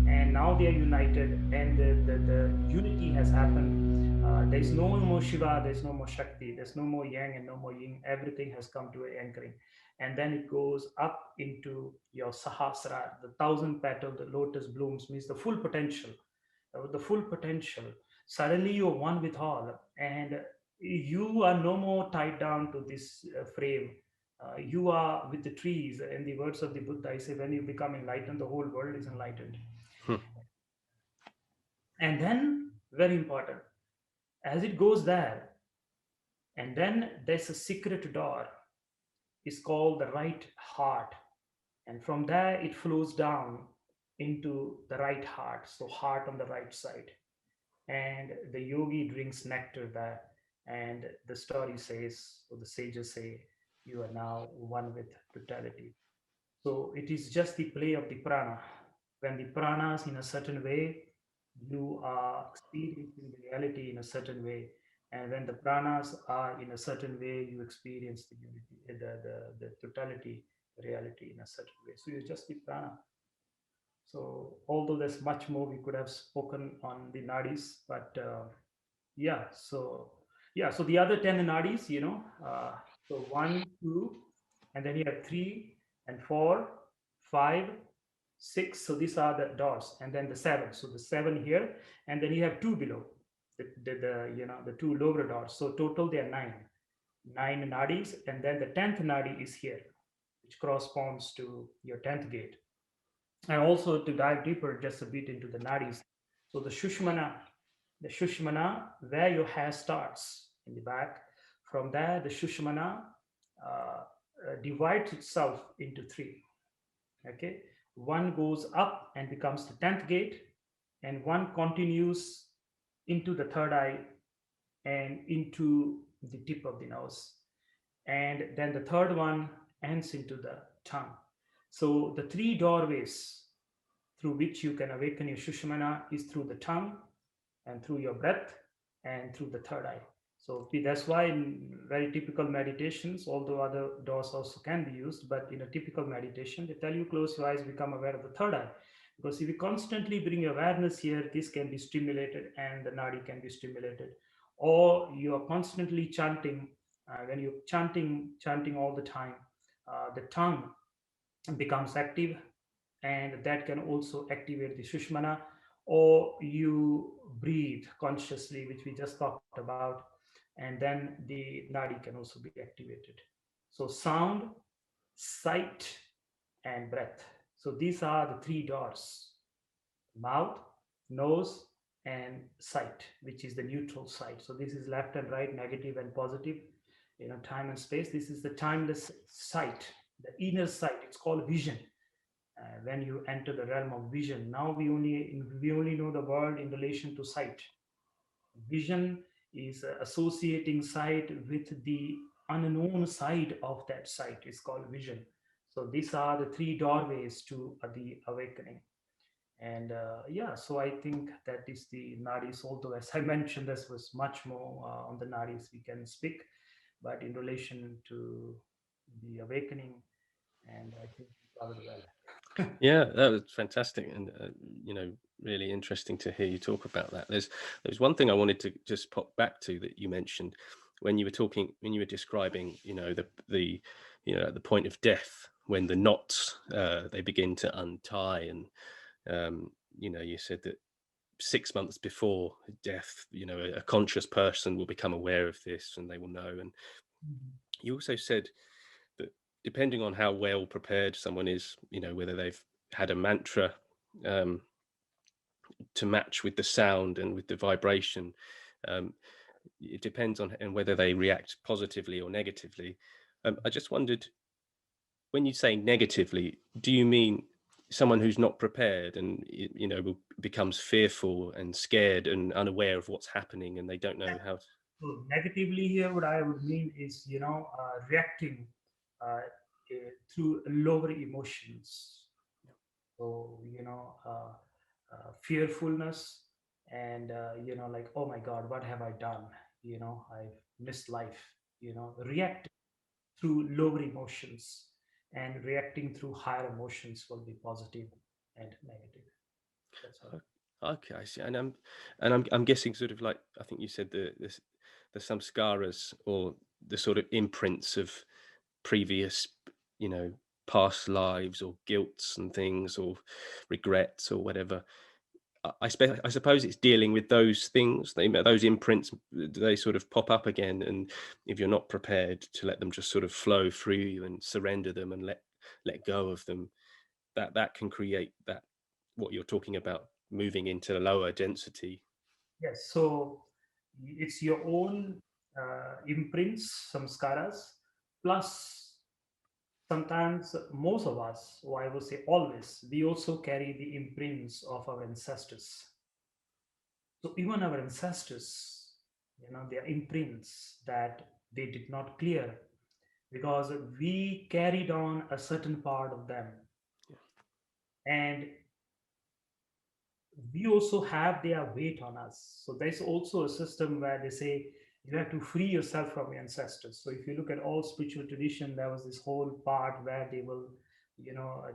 And now they are united, and the unity has happened. There's no more Shiva, there's no more Shakti, there's no more Yang and no more Yin. Everything has come to an anchoring. And then it goes up into your Sahasra, the thousand petal, the lotus blooms, means the full potential. The full potential. Suddenly you're one with all, and you are no more tied down to this frame. You are with the trees. In the words of the Buddha, I say, when you become enlightened, the whole world is enlightened. Hmm. And then, very important, as it goes there, and then there's a secret door. It's called the right heart. And from there, it flows down into the right heart. So, heart on the right side. And the yogi drinks nectar there. And the story says, or the sages say, you are now one with totality. So it is just the play of the prana. When the prana is in a certain way, you are experiencing the reality in a certain way. And when the pranas are in a certain way, you experience the unity, the totality reality in a certain way. So you're just the prana. So although there's much more we could have spoken on the nadis, but yeah, so so the other 10 nadis, so one, two, and then you have three and four, five, six. So these are the dots, and then the seven. So the seven here, and then you have two below the two lower dots. So total there are nine nadis, and then the 10th nadi is here, which corresponds to your 10th gate. And also to dive deeper just a bit into the nadis. So the Shushmana, where your hair starts in the back, from there the Shushmana divides itself into three. Okay, one goes up and becomes the 10th gate, and one continues into the third eye and into the tip of the nose, and then the third one ends into the tongue. So the three doorways through which you can awaken your Shushmana is through the tongue and through your breath and through the third eye. So that's why in very typical meditations, although other doors also can be used, but in a typical meditation, they tell you close your eyes, become aware of the third eye. Because if you constantly bring awareness here, this can be stimulated and the nadi can be stimulated. Or you are constantly chanting. When you're chanting all the time, the tongue becomes active, and that can also activate the Shushmana. Or you breathe consciously, which we just talked about, and then the nadi can also be activated. So sound, sight, and breath. So these are the three doors: mouth, nose, and sight, which is the neutral side. So this is left and right, negative and positive, time and space. This is the timeless sight, the inner sight. It's called vision. When you enter the realm of vision, now we only know the world in relation to sight. Vision is associating sight with the unknown side of that sight. It's called vision. So these are the three doorways to the awakening. And so I think that is the nadis. Although, as I mentioned, this was much more on the nadis we can speak, but in relation to the awakening, and I think we covered well. Yeah, that was fantastic. And really interesting to hear you talk about that. There's one thing I wanted to just pop back to that you mentioned when you were talking, when you were describing, the at the point of death, when the knots they begin to untie, and you said that 6 months before death, a conscious person will become aware of this and they will know. And Mhm. you also said that depending on how well prepared someone is, whether they've had a mantra um, to match with the sound and with the vibration, um, it depends on and whether they react positively or negatively. I just wondered, when you say negatively, do you mean someone who's not prepared and becomes fearful and scared and unaware of what's happening, and they don't know how So negatively here, what I would mean is, reacting through lower emotions. So, fearfulness and, like, oh my God, what have I done? I've missed life, react through lower emotions, and reacting through higher emotions will be positive and negative. That's how. Okay, I see. And I'm guessing, sort of like, I think you said the samskaras, or the sort of imprints of previous, you know, past lives, or guilts and things, or regrets, or whatever. I suppose it's dealing with those things. Those imprints, they sort of pop up again, and if you're not prepared to let them just sort of flow through you and surrender them and let go of them, that can create that, what you're talking about, moving into lower density. Yes, so it's your own imprints, samskaras, plus sometimes most of us, or I would say always, we also carry the imprints of our ancestors. So even our ancestors, their imprints that they did not clear, because we carried on a certain part of them, and we also have their weight on us. So there's also a system where they say you have to free yourself from your ancestors. So if you look at all spiritual tradition, there was this whole part where they will,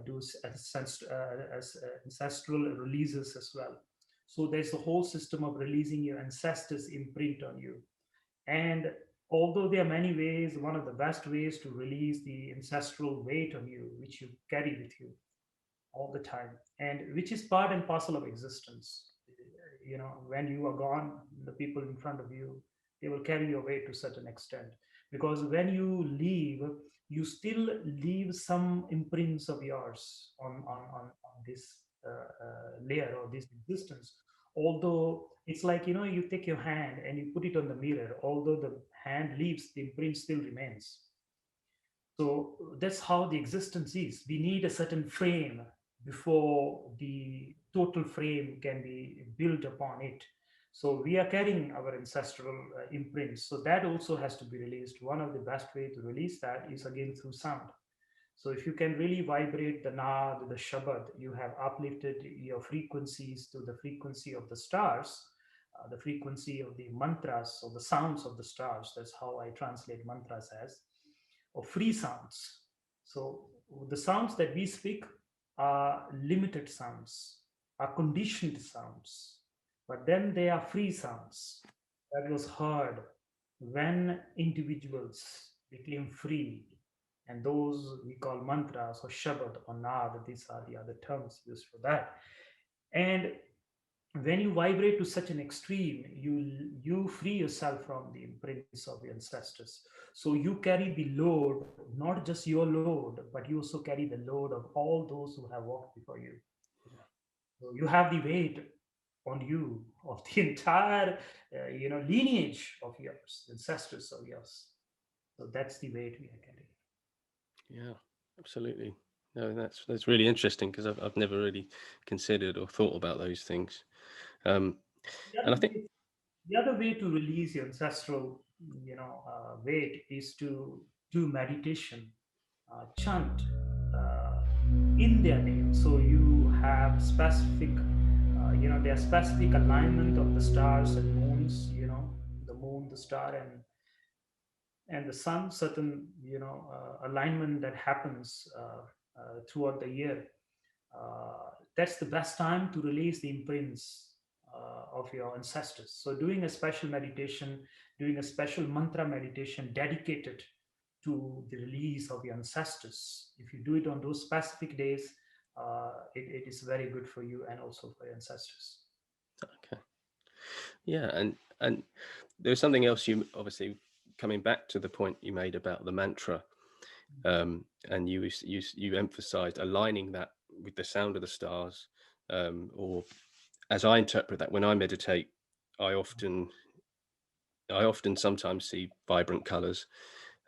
do ancestral releases as well. So there's a whole system of releasing your ancestors' imprint on you. And although there are many ways, one of the best ways to release the ancestral weight on you, which you carry with you all the time, and which is part and parcel of existence. When you are gone, the people in front of you, they will carry your weight to a certain extent, because when you leave, you still leave some imprints of yours on this layer or this existence. Although it's like, you take your hand and you put it on the mirror, although the hand leaves, the imprint still remains. So that's how the existence is. We need a certain frame before the total frame can be built upon it. So we are carrying our ancestral imprints. So that also has to be released. One of the best way to release that is again through sound. So if you can really vibrate the Naad, the Shabad, you have uplifted your frequencies to the frequency of the stars, the frequency of the mantras or the sounds of the stars. That's how I translate mantras as, or free sounds. So the sounds that we speak are limited sounds, are conditioned sounds, but then they are free sounds that was heard when individuals became free. And those we call mantras or shabad or naad. These are the other terms used for that. And when you vibrate to such an extreme, you free yourself from the imprints of your ancestors. So you carry the load, not just your load, but you also carry the load of all those who have walked before you. So you have the weight on you of the entire lineage of yours, ancestors of yours. So that's the weight we are carrying. Yeah, absolutely. No, that's really interesting, because I've never really considered or thought about those things. Um, The and other I think, way, the other way to release your ancestral, weight is to do meditation, chant in their name. So you have specific, there are specific alignment of the stars and moons. The moon, the star, and the sun. Certain alignment that happens throughout the year. that's the best time to release the imprints of your ancestors. So doing a special meditation, doing a special mantra meditation dedicated to the release of your ancestors, if you do it on those specific days, it is very good for you and also for your ancestors. Okay. Yeah, and there was something else, you obviously, coming back to the point you made about the mantra, and you emphasized aligning that with the sound of the stars, or as I interpret that, when I meditate, I often sometimes see vibrant colors,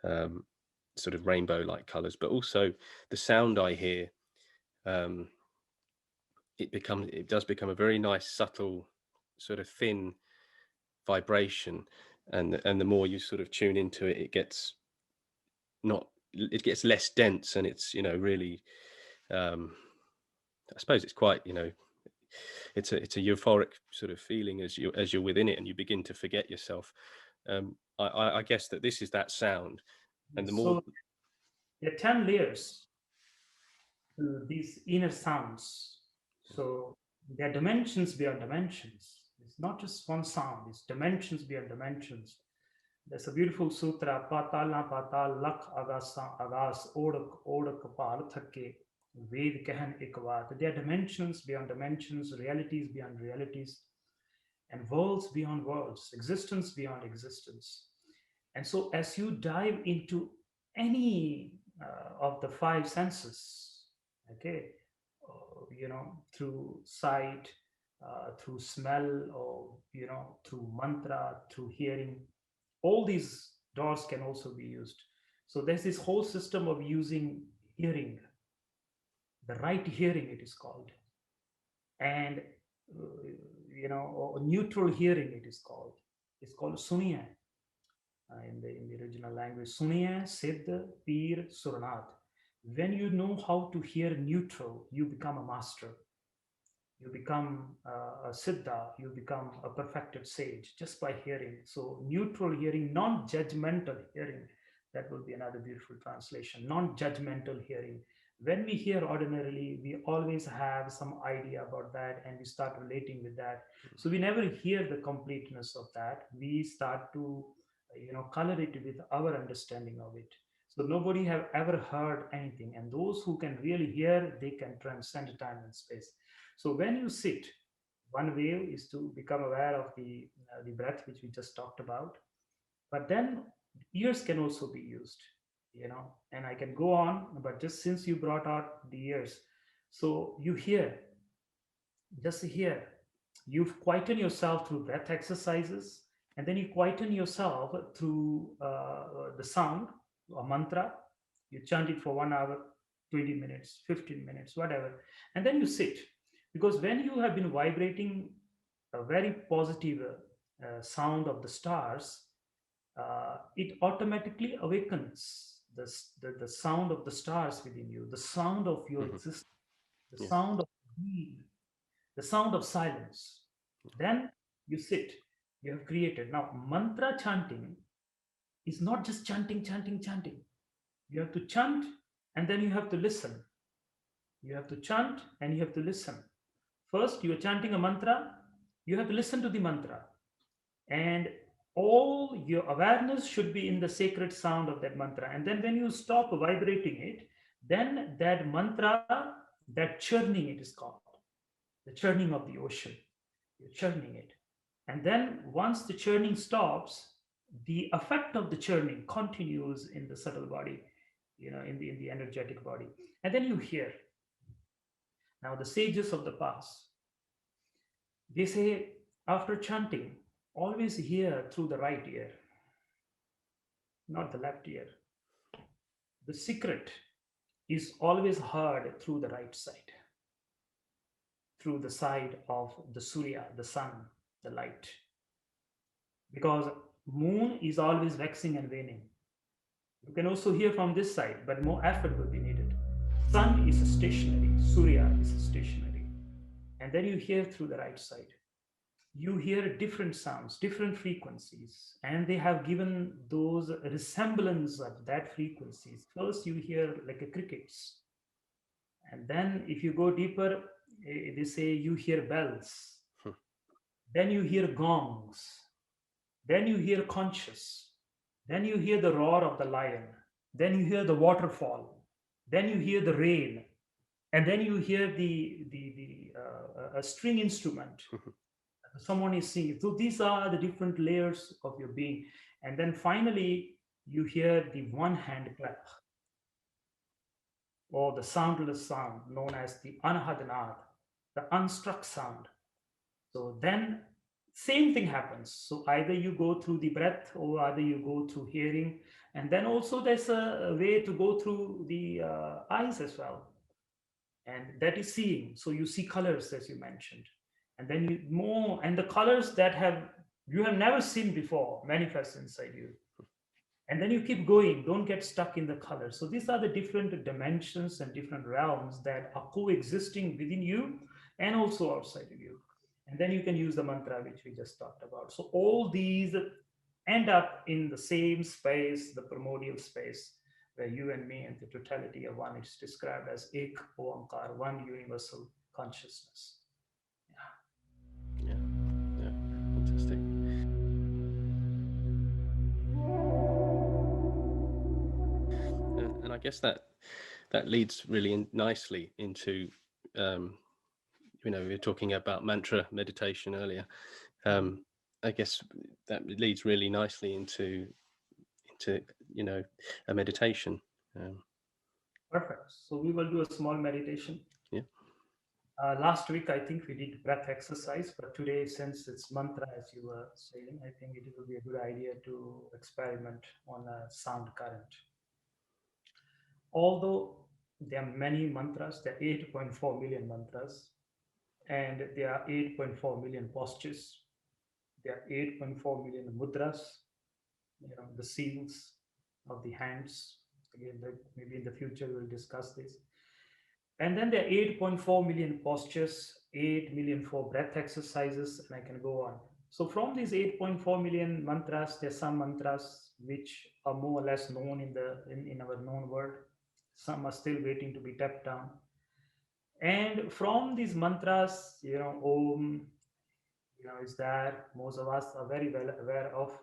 sort of rainbow like colors, but also the sound I hear, um, it does become a very nice, subtle, sort of thin vibration, and the more you sort of tune into it, it gets less dense, and it's, really, I suppose it's quite, it's a euphoric sort of feeling as you're within it, and you begin to forget yourself. I guess that this is that sound, and the more. So there are 10 layers to these inner sounds. So there are dimensions beyond dimensions. It's not just one sound, it's dimensions beyond dimensions. There's a beautiful sutra, Patal na patal, lak agasa agas, odak odak kapal thakke, Ved kahan ekvat. There are dimensions beyond dimensions, realities beyond realities, and worlds beyond worlds, existence beyond existence. And so, as you dive into any of the five senses, okay, through sight, through smell, or through mantra, through hearing, all these doors can also be used. So there's this whole system of using hearing, the right hearing, it is called, and or neutral hearing, it is called. It's called suniya in the original language. Suniya, Siddha, Pir, Suranat. When you know how to hear neutral, you become a master. You become a siddha, you become a perfected sage just by hearing. So, neutral hearing, non judgmental hearing, that will be another beautiful translation. Non judgmental hearing. When we hear ordinarily, we always have some idea about that and we start relating with that. So, we never hear the completeness of that. We start to color it with our understanding of it. So nobody have ever heard anything, and those who can really hear, they can transcend time and space. So when you sit, one way is to become aware of the breath, which we just talked about. But then ears can also be used, and I can go on, but just since you brought out the ears, so you hear, just hear. You quieten yourself through breath exercises, and then you quieten yourself through the sound, a mantra. You chant it for 1 hour, 20 minutes, 15 minutes, whatever. And then you sit. Because when you have been vibrating a very positive sound of the stars, it automatically awakens the sound of the stars within you, the sound of your existence, the Yeah. sound of being, the sound of silence. Then you sit, you have created. Now, mantra chanting is not just chanting, chanting, chanting. You have to chant and then you have to listen. You have to chant and you have to listen. First, you are chanting a mantra, you have to listen to the mantra. And all your awareness should be in the sacred sound of that mantra. And then when you stop vibrating it, then that mantra, that churning, it is called the churning of the ocean. You're churning it. And then once the churning stops, the effect of the churning continues in the subtle body, in the energetic body. And then you hear. Now, the sages of the past, they say after chanting, always hear through the right ear, not the left ear. The secret is always heard through the right side, through the side of the Surya, the sun, the light. Because moon is always waxing and waning. You can also hear from this side, but more effort will be needed. Sun is stationary, Surya is stationary. And then you hear through the right side. You hear different sounds, different frequencies, and they have given those resemblance of that frequencies. First, you hear like a crickets, And then if you go deeper, they say you hear bells, Hmm. then you hear gongs, then you hear conches, then you hear the roar of the lion, then you hear the waterfall, then you hear the rain, and then you hear a string instrument. Someone is singing. So these are the different layers of your being. And then finally, you hear the one hand clap, or the soundless sound known as the anahadnad, the unstruck sound. So then same thing happens. So either you go through the breath or either you go through hearing. And then also there's a way to go through the eyes as well. And that is seeing. So you see colors, as you mentioned. And then you more, and the colors that have you have never seen before manifest inside you. And then you keep going, don't get stuck in the colors. So these are the different dimensions and different realms that are coexisting within you and also outside of you. And then you can use the mantra which we just talked about. So all these end up in the same space, the primordial space, where you and me and the totality of one is described as Ek Oankar, one universal consciousness. Yeah, yeah, fantastic. And I guess that leads really nicely into, we were talking about mantra meditation earlier. I guess that leads really nicely into a meditation. Perfect. So we will do a small meditation. Yeah. Last week, I think we did breath exercise, but today, since it's mantra, as you were saying, I think it will be a good idea to experiment on a sound current. Although there are many mantras, there are 8.4 million mantras, and there are 8.4 million postures. There are 8.4 million mudras, the seals of the hands. Again, maybe in the future we'll discuss this. And then there are 8.4 million postures, 8 million for breath exercises, and I can go on. So from these 8.4 million mantras, there are some mantras which are more or less known in our known world. Some are still waiting to be tapped down. And from these mantras, Om, is there. Most of us are very well aware of.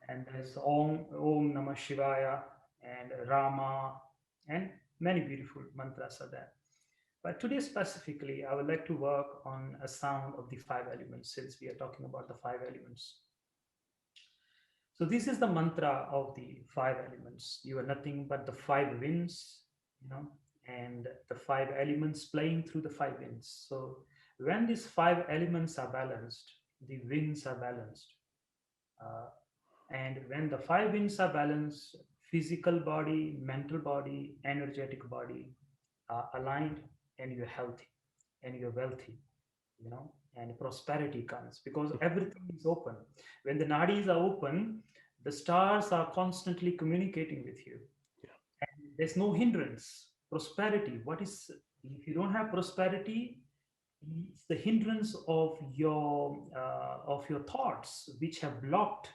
And there's Om Namah Shivaya and Rama, and many beautiful mantras are there. But today specifically, I would like to work on a sound of the five elements, since we are talking about the five elements. So this is the mantra of the five elements. You are nothing but the five winds, and the five elements playing through the five winds. So when these five elements are balanced, the winds are balanced. And when the five winds are balanced, physical body, mental body, energetic body are aligned, and you're healthy and you're wealthy, and prosperity comes because everything is open. When the nadis are open, the stars are constantly communicating with you. Yeah. And there's no hindrance. Prosperity. If you don't have prosperity, it's the hindrance of your thoughts, which have blocked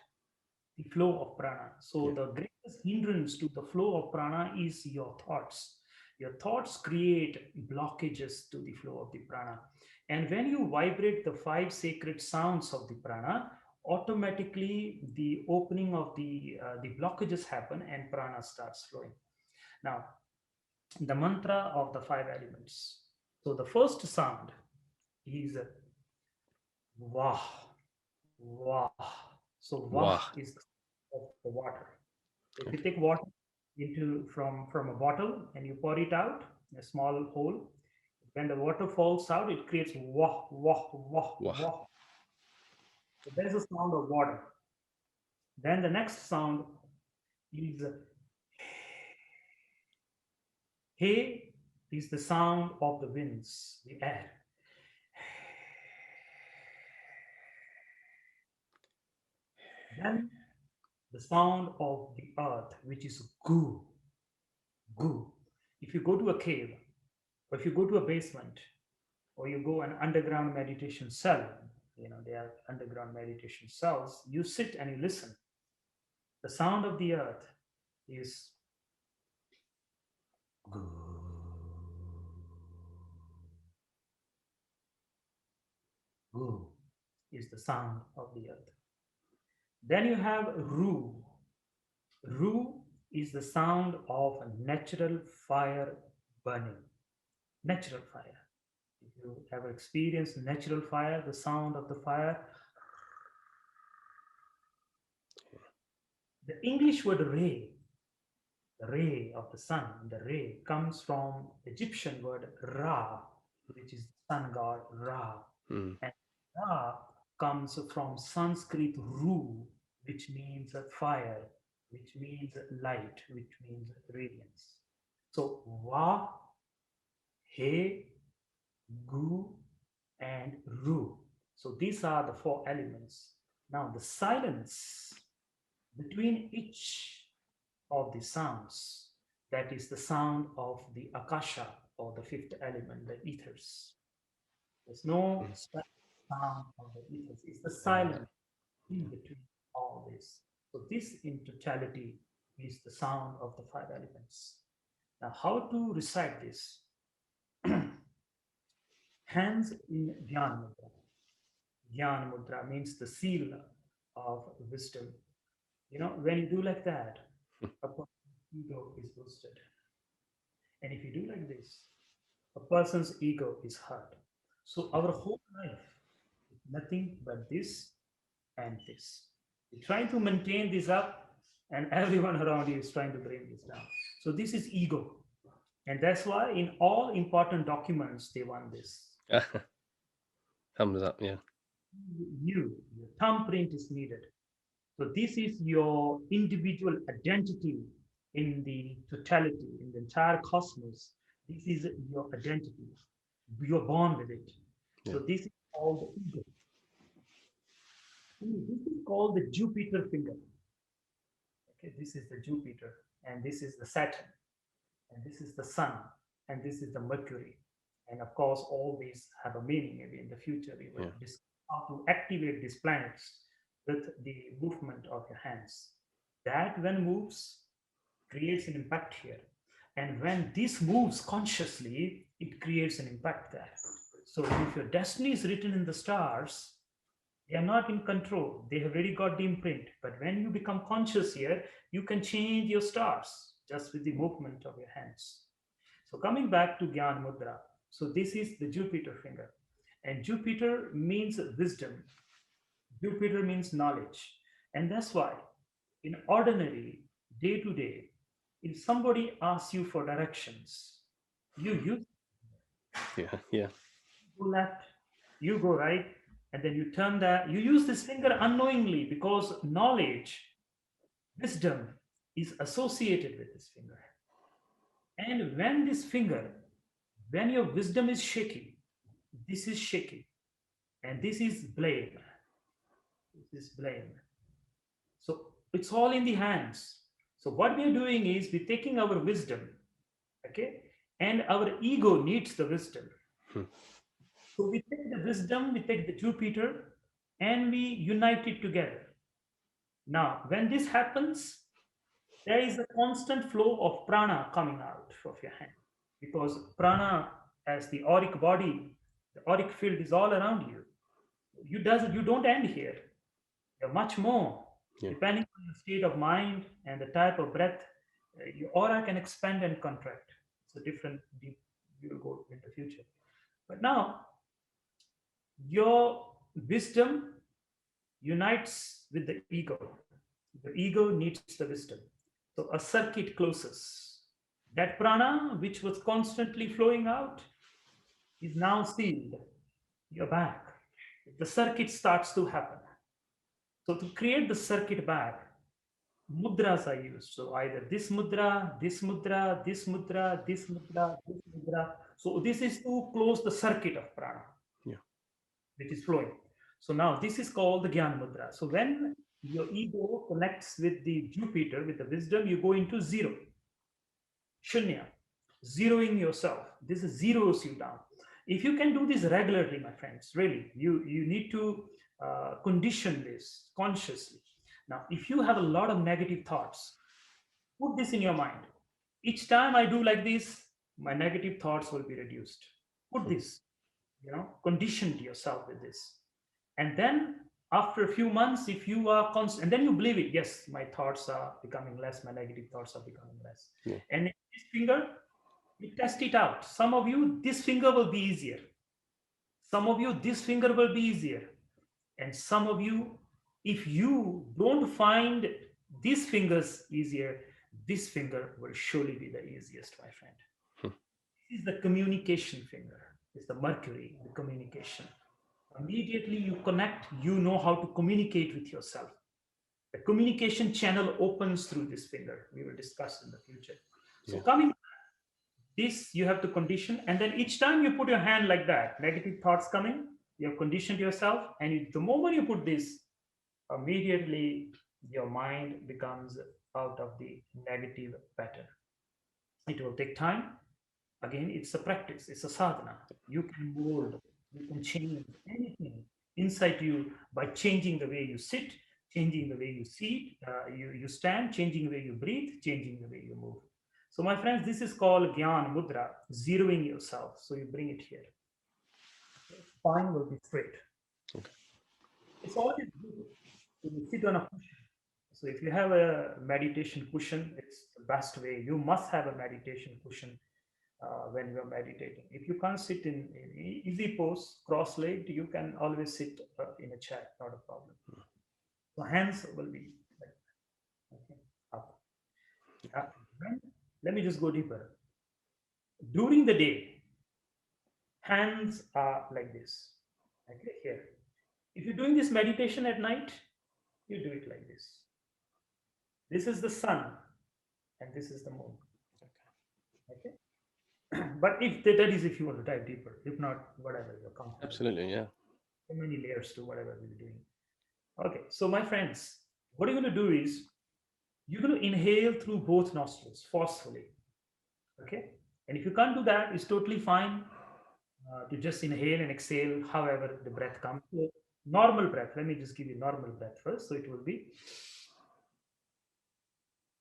the flow of prana. So Yeah. the greatest hindrance to the flow of prana is your thoughts. Your thoughts create blockages to the flow of the prana. And when you vibrate the five sacred sounds of the prana, automatically the opening of the blockages happen and prana starts flowing. Now, the mantra of the five elements. So the first sound is Vah, Vah. So Vah Wow. is the sound of the water. So if you take water from a bottle and you pour it out in a small hole, when the water falls out, it creates wah, wah, wah, Wow. wah. So there's a sound of water. Then the next sound is hey, is the sound of the winds, the air. Then the sound of the earth, which is gu, gu. If you go to a cave, or if you go to a basement, or you go an underground meditation cell, there are underground meditation cells, you sit and you listen. The sound of the earth is gu, Gu is the sound of the earth. Then you have Ru. Ru is the sound of natural fire burning. Natural fire. If you ever experienced natural fire, the sound of the fire, the English word ray, the ray of the sun, the ray comes from Egyptian word Ra, which is sun god Ra. Mm. And Ra comes from Sanskrit Ru, which means fire, which means light, which means radiance. So Va, He, Gu, and Ru. So these are the four elements. Now the silence between each of the sounds, that is the sound of the Akasha or the fifth element, the ethers. There's no special sound of the ethers. It's the silence in between all this. So this in totality is the sound of the five elements. Now, how to recite this? Hands in Dhyan Mudra. Dhyan Mudra means the seal of wisdom. You know, when you do like that, a person's ego is boosted. And if you do like this, a person's ego is hurt. So our whole life is nothing but this and this. You're trying to maintain this up, and everyone around you is trying to bring this down. So this is ego. And that's why in all important documents, they want this. Thumbs up, yeah. Your thumbprint is needed. So this is your individual identity in the totality, in the entire cosmos. This is your identity. You're born with it. Yeah. So this is called the ego. This is called the Jupiter finger. Okay, this is the Jupiter, and this is the Saturn, and this is the Sun, and this is the Mercury. And of course, all these have a meaning. Maybe in the future, we will discuss how to activate these planets with the movement of your hands. That when moves, creates an impact here. And when this moves consciously, it creates an impact there. So if your destiny is written in the stars, they are not in control. They have already got the imprint. But when you become conscious here, you can change your stars just with the movement of your hands. So coming back to Gyan Mudra. So this is the Jupiter finger. And Jupiter means wisdom. Jupiter means knowledge. And that's why in ordinary, day to day, if somebody asks you for directions, you use Yeah. you go left, you go right, and then you turn that. You use this finger unknowingly because knowledge, wisdom is associated with this finger. And when this finger, when your wisdom is shaky, this is shaky, and this is blame. This is blame. So it's all in the hands. So what we're doing is we're taking our wisdom, okay, and our ego needs the wisdom. So we take the wisdom, we take the Jupiter, and we unite it together. Now, when this happens, there is a constant flow of prana coming out of your hand, because prana, as the auric body, the auric field is all around you. You don't end here. You're much more. Yeah. Depending on the state of mind and the type of breath, your aura can expand and contract. It's a different deep. We will go in the future. But now, your wisdom unites with the ego. The ego needs the wisdom. So a circuit closes. That prana, which was constantly flowing out, is now sealed. You're back. The circuit starts to happen. So to create the circuit back, mudras are used. So either this mudra, this mudra, this mudra, this mudra, this mudra. So this is to close the circuit of prana, which is flowing. So now this is called the Gyan Mudra. So when your ego connects with the Jupiter, with the wisdom, you go into zero. Shunya, zeroing yourself. This zeroes you down. If you can do this regularly, my friends, really, you need to condition this consciously. Now, if you have a lot of negative thoughts, put this in your mind. Each time I do like this, my negative thoughts will be reduced. Put this, condition yourself with this. And then after a few months, if you are constant, and then you believe it, yes, my thoughts are becoming less, my negative thoughts are becoming less. Yeah. And this finger, you test it out. Some of you, this finger will be easier. Some of you, this finger will be easier. And some of you, if you don't find these fingers easier, this finger will surely be the easiest, my friend. This is the communication finger. It's the Mercury, the communication. Immediately you connect, you know how to communicate with yourself. The communication channel opens through this finger. We will discuss in the future. So Yeah. coming this, you have to condition, and then each time you put your hand like that, negative thoughts coming, you have conditioned yourself, and the moment you put this, immediately your mind becomes out of the negative pattern. It will take time. Again, it's a practice, it's a sadhana. You can mold, you can change anything inside you by changing the way you sit, changing the way you see, you stand, changing the way you breathe, changing the way you move. So, my friends, this is called Gyan Mudra, zeroing yourself. So, you bring it here. Spine will be straight. Okay. It's always good to sit on a cushion. So, if you have a meditation cushion, it's the best way. You must have a meditation cushion when you're meditating. If you can't sit in easy pose, cross-legged, you can always sit in a chair, not a problem. So hands will be like okay, up. Let me just go deeper. During the day, hands are like this. Okay, here. If you're doing this meditation at night, you do it like this. This is the sun, and this is the moon. Okay. But if that is if you want to dive deeper, if not, whatever you're comfortable. Absolutely, yeah. So many layers to whatever we're doing. Okay, so my friends, what you're going to do is you're going to inhale through both nostrils forcefully. Okay, and if you can't do that, it's totally fine to just inhale and exhale however the breath comes. So normal breath. Let me just give you normal breath first. So it will be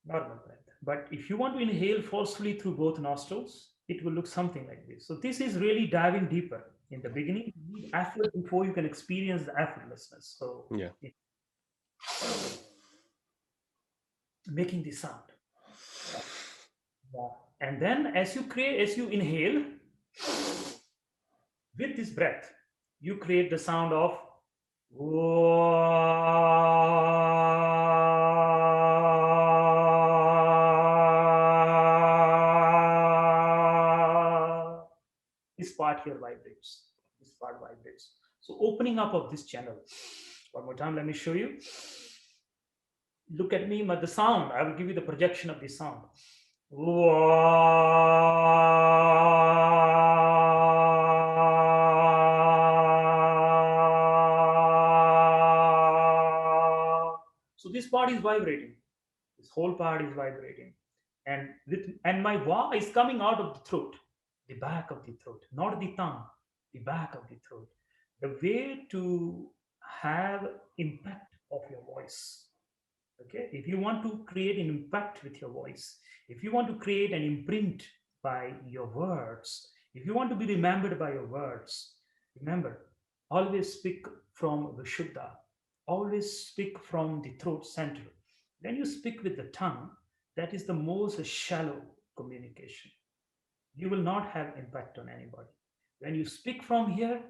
normal breath. But if you want to inhale forcefully through both nostrils, it will look something like this. So this is really diving deeper. In the beginning, you need effort before you can experience the effortlessness. So Yeah. Making the sound. Yeah. And then as you inhale, with this breath, you create the sound of this part here vibrates. This part vibrates. So opening up of this channel. One more time, let me show you. Look at me, but the sound, I will give you the projection of the sound. So this part is vibrating. This whole part is vibrating. And my va is coming out of the throat, the back of the throat, not the tongue, the back of the throat. The way to have impact of your voice. Okay, if you want to create an impact with your voice, if you want to create an imprint by your words, if you want to be remembered by your words, remember, always speak from the Shuddha, always speak from the throat center. When you speak with the tongue, that is the most shallow communication. You will not have impact on anybody. When you speak from here,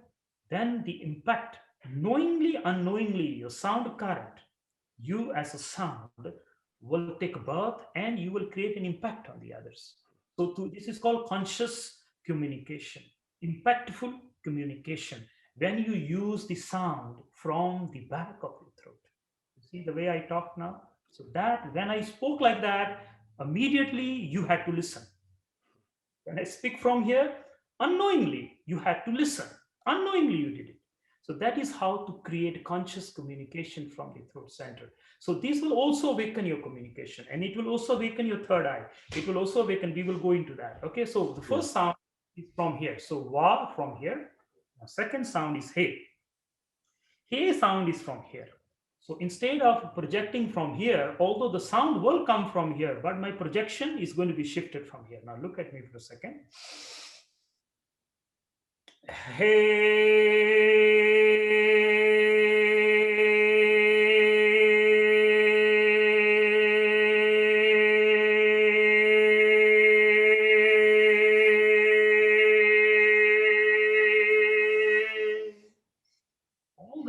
then the impact, knowingly, unknowingly, your sound current, you as a sound will take birth and you will create an impact on the others. So this is called conscious communication, impactful communication, when you use the sound from the back of your throat. You see the way I talk now? So that when I spoke like that, immediately you had to listen. When I speak from here, unknowingly you had to listen. Unknowingly you did it. So that is how to create conscious communication from the throat center. So this will also awaken your communication, and it will also awaken your third eye. It will also awaken, we will go into that. Okay, so the first sound is from here. So wa from here. The second sound is hey. Hey sound is from here. So instead of projecting from here, although the sound will come from here, but my projection is going to be shifted from here. Now look at me for a second. Hey.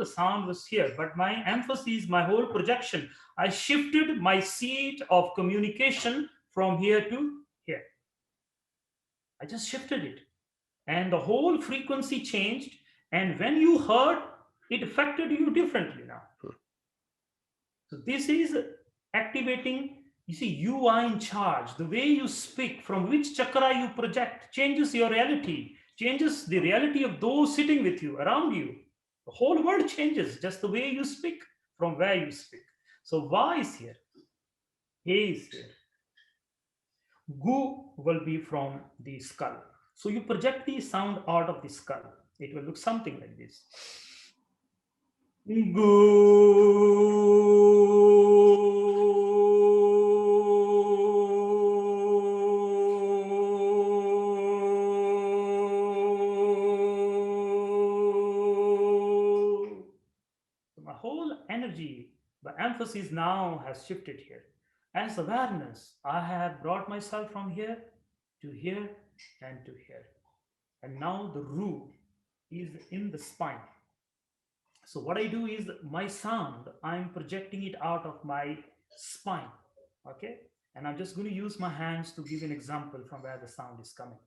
the sound was here, but my emphasis, my whole projection, I shifted my seat of communication from here to here. I just shifted it, and the whole frequency changed. And when you heard, it affected you differently now. So this is activating. You see, you are in charge. The way you speak, from which chakra you project, changes your reality, changes the reality of those sitting with you, around you. The whole world changes just the way you speak, from where you speak. So Va is here. He is here. Gu will be from the skull. So you project the sound out of the skull. It will look something like this. Gu. So my whole energy, the emphasis now has shifted here. As awareness, I have brought myself from here to here and to here. And now the Ru is in the spine. So what I do is my sound, I'm projecting it out of my spine. Okay. And I'm just going to use my hands to give an example from where the sound is coming.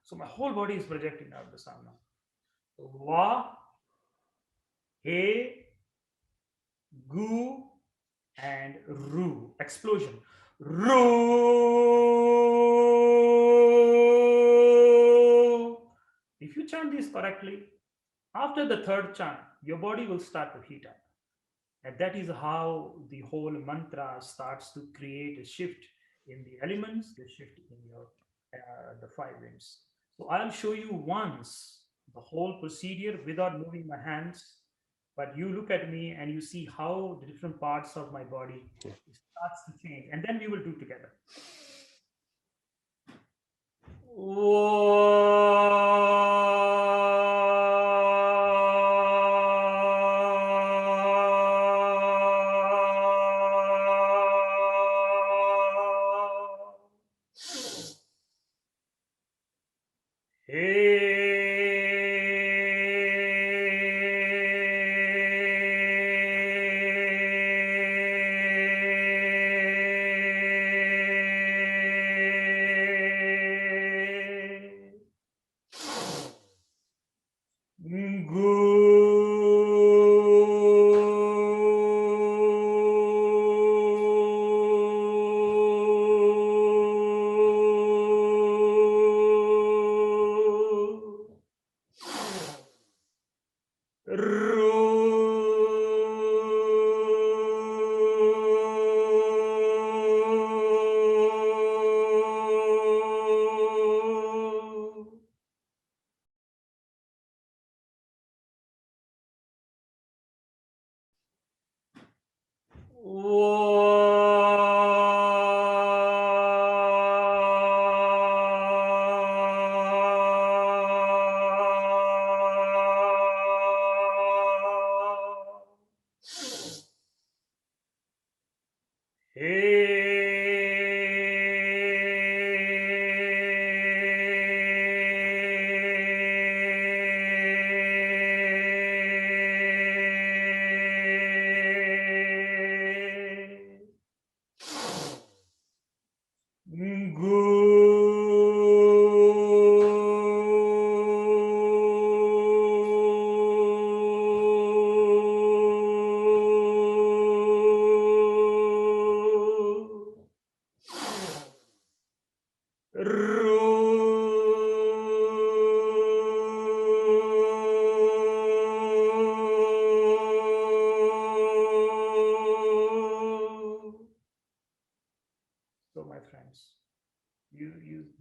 So my whole body is projecting out the sound now. Va, He, Gu, and Ru. Explosion. Ru. If you chant this correctly, after the third chant, your body will start to heat up. And that is how the whole mantra starts to create a shift in the elements, the shift in your the five winds. So I'll show you once the whole procedure without moving my hands, but you look at me and you see how the different parts of my body starts to change, and then we will do together.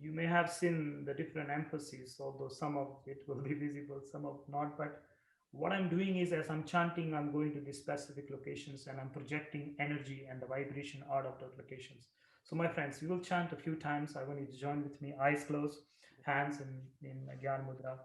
You may have seen the different emphases, although some of it will be visible, some of not. But what I'm doing is, as I'm chanting, I'm going to these specific locations and I'm projecting energy and the vibration out of those locations. So my friends, we will chant a few times. I want you to join with me, eyes closed, hands in Gyan Mudra,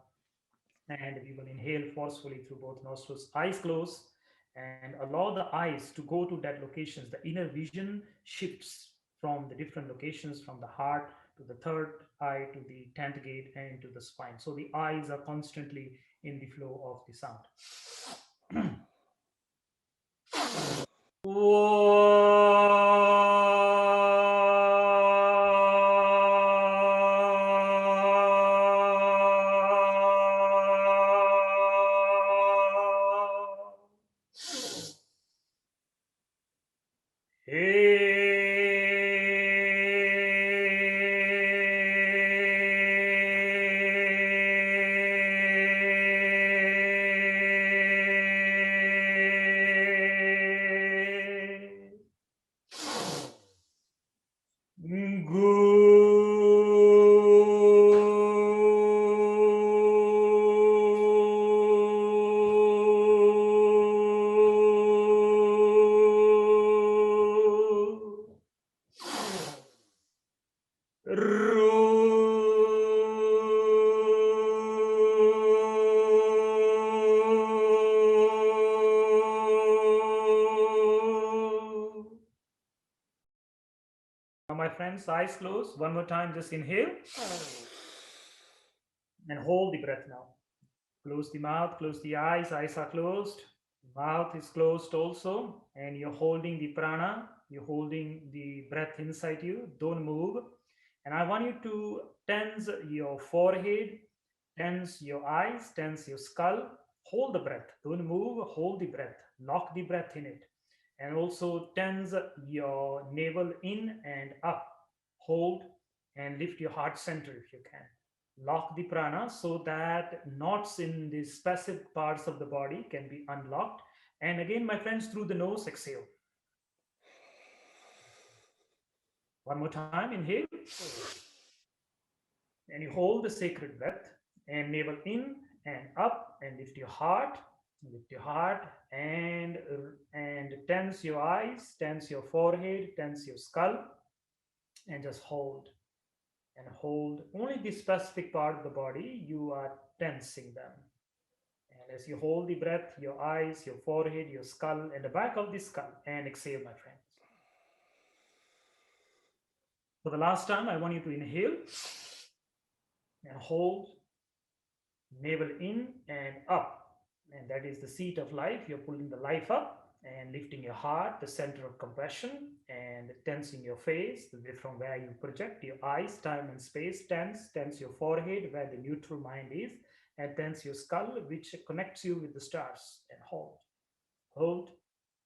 and we will inhale forcefully through both nostrils, eyes closed, and allow the eyes to go to that locations. The inner vision shifts from the different locations, from the heart to the third eye to the 10th gate and to the spine. So the eyes are constantly in the flow of the sound. Now, my friends, eyes closed. One more time, just inhale and hold the breath now. Close the mouth, close the eyes are closed. Mouth is closed also, and you're holding the prana, you're holding the breath inside you. Don't move. And I want you to tense your forehead, tense your eyes, tense your skull. Hold the breath. Don't move. Hold the breath. Lock the breath in it. And also tense your navel in and up. Hold and lift your heart center if you can. Lock the prana so that knots in the specific parts of the body can be unlocked. And again, my friends, through the nose, exhale. One more time, inhale. And you hold the sacred breath and navel in and up and lift your heart and tense your eyes, tense your forehead, tense your skull, and just hold and hold only the specific part of the body. You are tensing them. And as you hold the breath, your eyes, your forehead, your skull, and the back of the skull, and exhale, my friends. For the last time, I want you to inhale and hold, navel in and up. And that is the seat of life. You're pulling the life up and lifting your heart, the center of compassion, and tensing your face, from where you project your eyes, time and space, tense your forehead, where the neutral mind is, and tense your skull, which connects you with the stars, and hold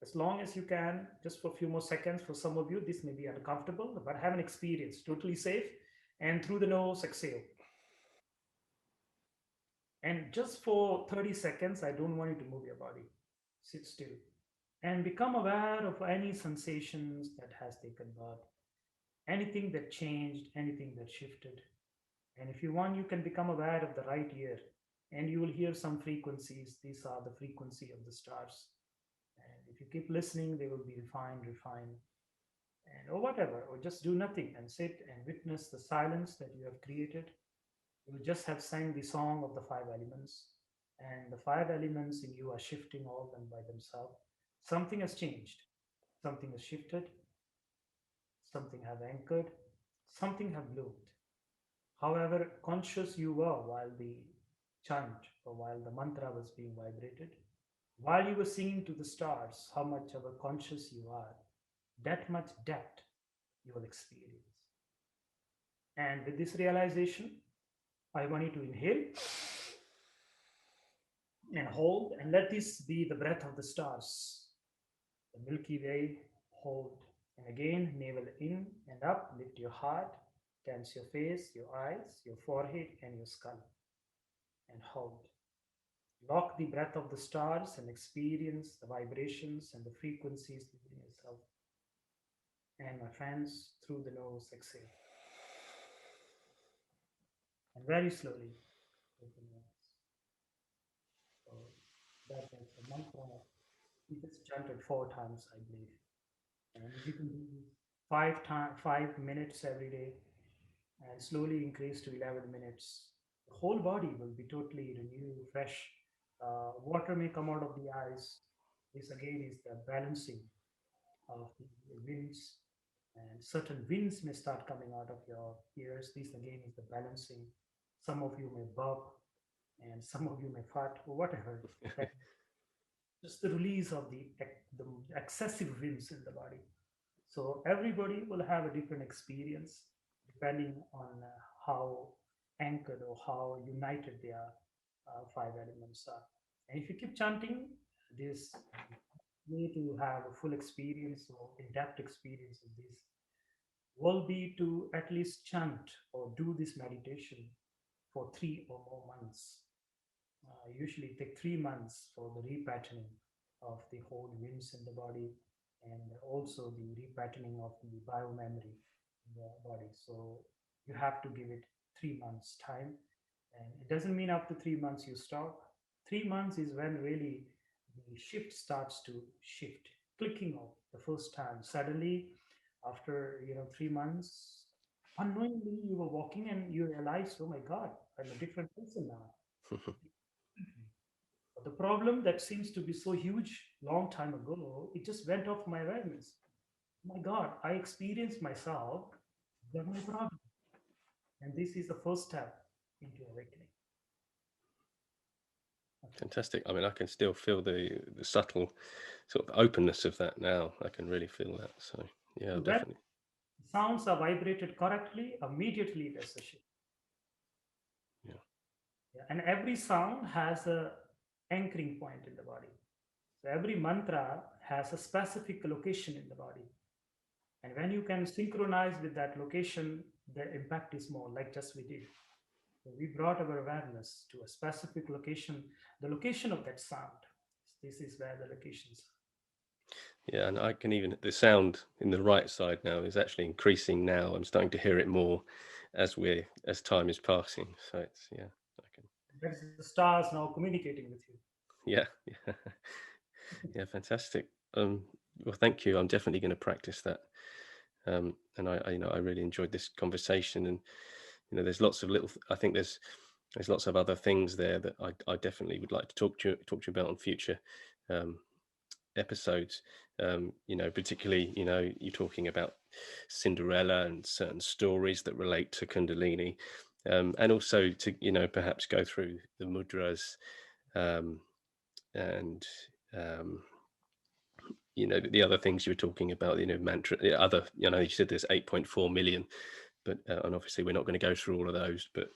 as long as you can, just for a few more seconds. For some of you, this may be uncomfortable, but have an experience, totally safe. And through the nose, exhale. And just for 30 seconds, I don't want you to move your body. Sit still and become aware of any sensations that has taken birth, anything that changed, anything that shifted. And if you want, you can become aware of the right ear, and you will hear some frequencies. These are the frequency of the stars. And if you keep listening, they will be refined, and or whatever, or just do nothing and sit and witness the silence that you have created. You just have sang the song of the five elements, and the five elements in you are shifting all them by themselves. Something has changed, something has shifted, something have anchored, something have bloomed. However conscious you were while the chant or while the mantra was being vibrated, while you were singing to the stars, how much ever conscious you are, that much depth you will experience. And with this realization, I want you to inhale and hold, and let this be the breath of the stars, the Milky Way. Hold. And again, navel in and up, lift your heart, tense your face, your eyes, your forehead, and your skull, and hold. Lock the breath of the stars and experience the vibrations and the frequencies within yourself. And my friends, through the nose, exhale. And very slowly, open your eyes. So that is the mantra. We just chanted 4 times, I believe. And if you can do this 5 minutes every day, and slowly increase to 11 minutes, the whole body will be totally renewed, fresh. Water may come out of the eyes, This again is the balancing of the winds, and certain winds may start coming out of your ears. This again is the balancing. Some of you may burp, and some of you may fart, or whatever. That just the release of the excessive winds in the body. So everybody will have a different experience depending on how anchored or how united their five elements are. And if you keep chanting this way to have a full experience or in-depth experience of this will be to at least chant or do this meditation for 3 or more months. Usually take 3 months for the repatterning of the whole winds in the body and also the repatterning of the biomemory in the body. So you have to give it 3 months time. And it doesn't mean after 3 months you stop. 3 months is when really the shift starts to shift, clicking off the first time. Suddenly, after 3 months, unknowingly you were walking and you realized, oh my God, I'm a different person now. But the problem that seems to be so huge long time ago, it just went off my awareness. Oh my God, I experienced myself. That's my problem. And this is the first step into awakening. Fantastic. I mean, I can still feel the subtle sort of openness of that now. I can really feel that. So yeah, So when definitely. sounds are vibrated correctly, immediately there's a shift. Yeah. Yeah. And every sound has a anchoring point in the body. So every mantra has a specific location in the body. And when you can synchronize with that location, the impact is more, like just we did. So we brought our awareness to a specific location, the location of that sound. This is where the locations are. Yeah, and I can even, the sound in the right side now is actually increasing now. I'm starting to hear it more as time is passing. So it's, yeah, I can. That's the stars now communicating with you. Yeah, yeah, yeah, fantastic. Well, thank you. I'm definitely going to practice that. And I really enjoyed this conversation. And there's lots of little. I think there's lots of other things there that I definitely would like to talk to you about on future episodes. Particularly, you're talking about Cinderella and certain stories that relate to Kundalini, and also to perhaps go through the mudras, and the other things you were talking about, mantra, the other, you said there's 8.4 million, but and obviously we're not going to go through all of those, but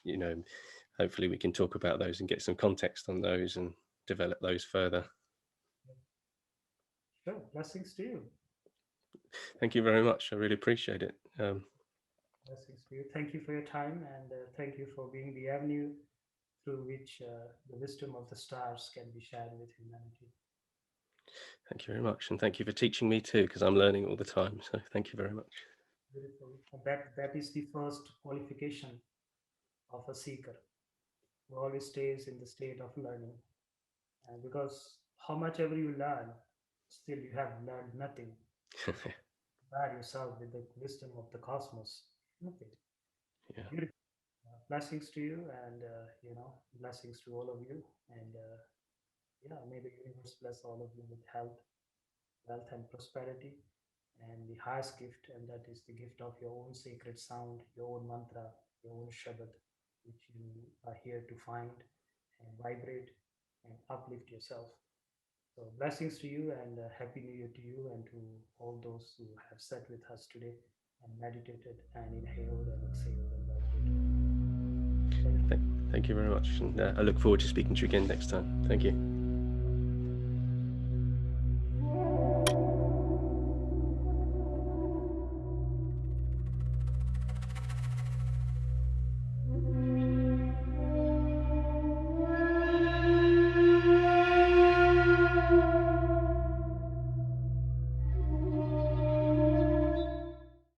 hopefully we can talk about those and get some context on those and develop those further. Sure. Blessings to you. Thank you very much. I really appreciate it. Blessings to you. Thank you for your time, and thank you for being the avenue through which the wisdom of the stars can be shared with humanity. Thank you very much. And thank you for teaching me too, because I'm learning all the time. So thank you very much. Beautiful. That is the first qualification of a seeker who always stays in the state of learning. And because how much ever you learn, still you have learned nothing. Compare yourself with the wisdom of the cosmos. Nothing. Yeah. Beautiful. Blessings to you, and blessings to all of you. And yeah, may the universe bless all of you with health, wealth, and prosperity. And the highest gift, and that is the gift of your own sacred sound, your own mantra, your own Shabad, which you are here to find and vibrate and uplift yourself. So, blessings to you, and Happy New Year to you, and to all those who have sat with us today and meditated and inhaled and exhaled and vibrated. Thank you very much. And I look forward to speaking to you again next time. Thank you.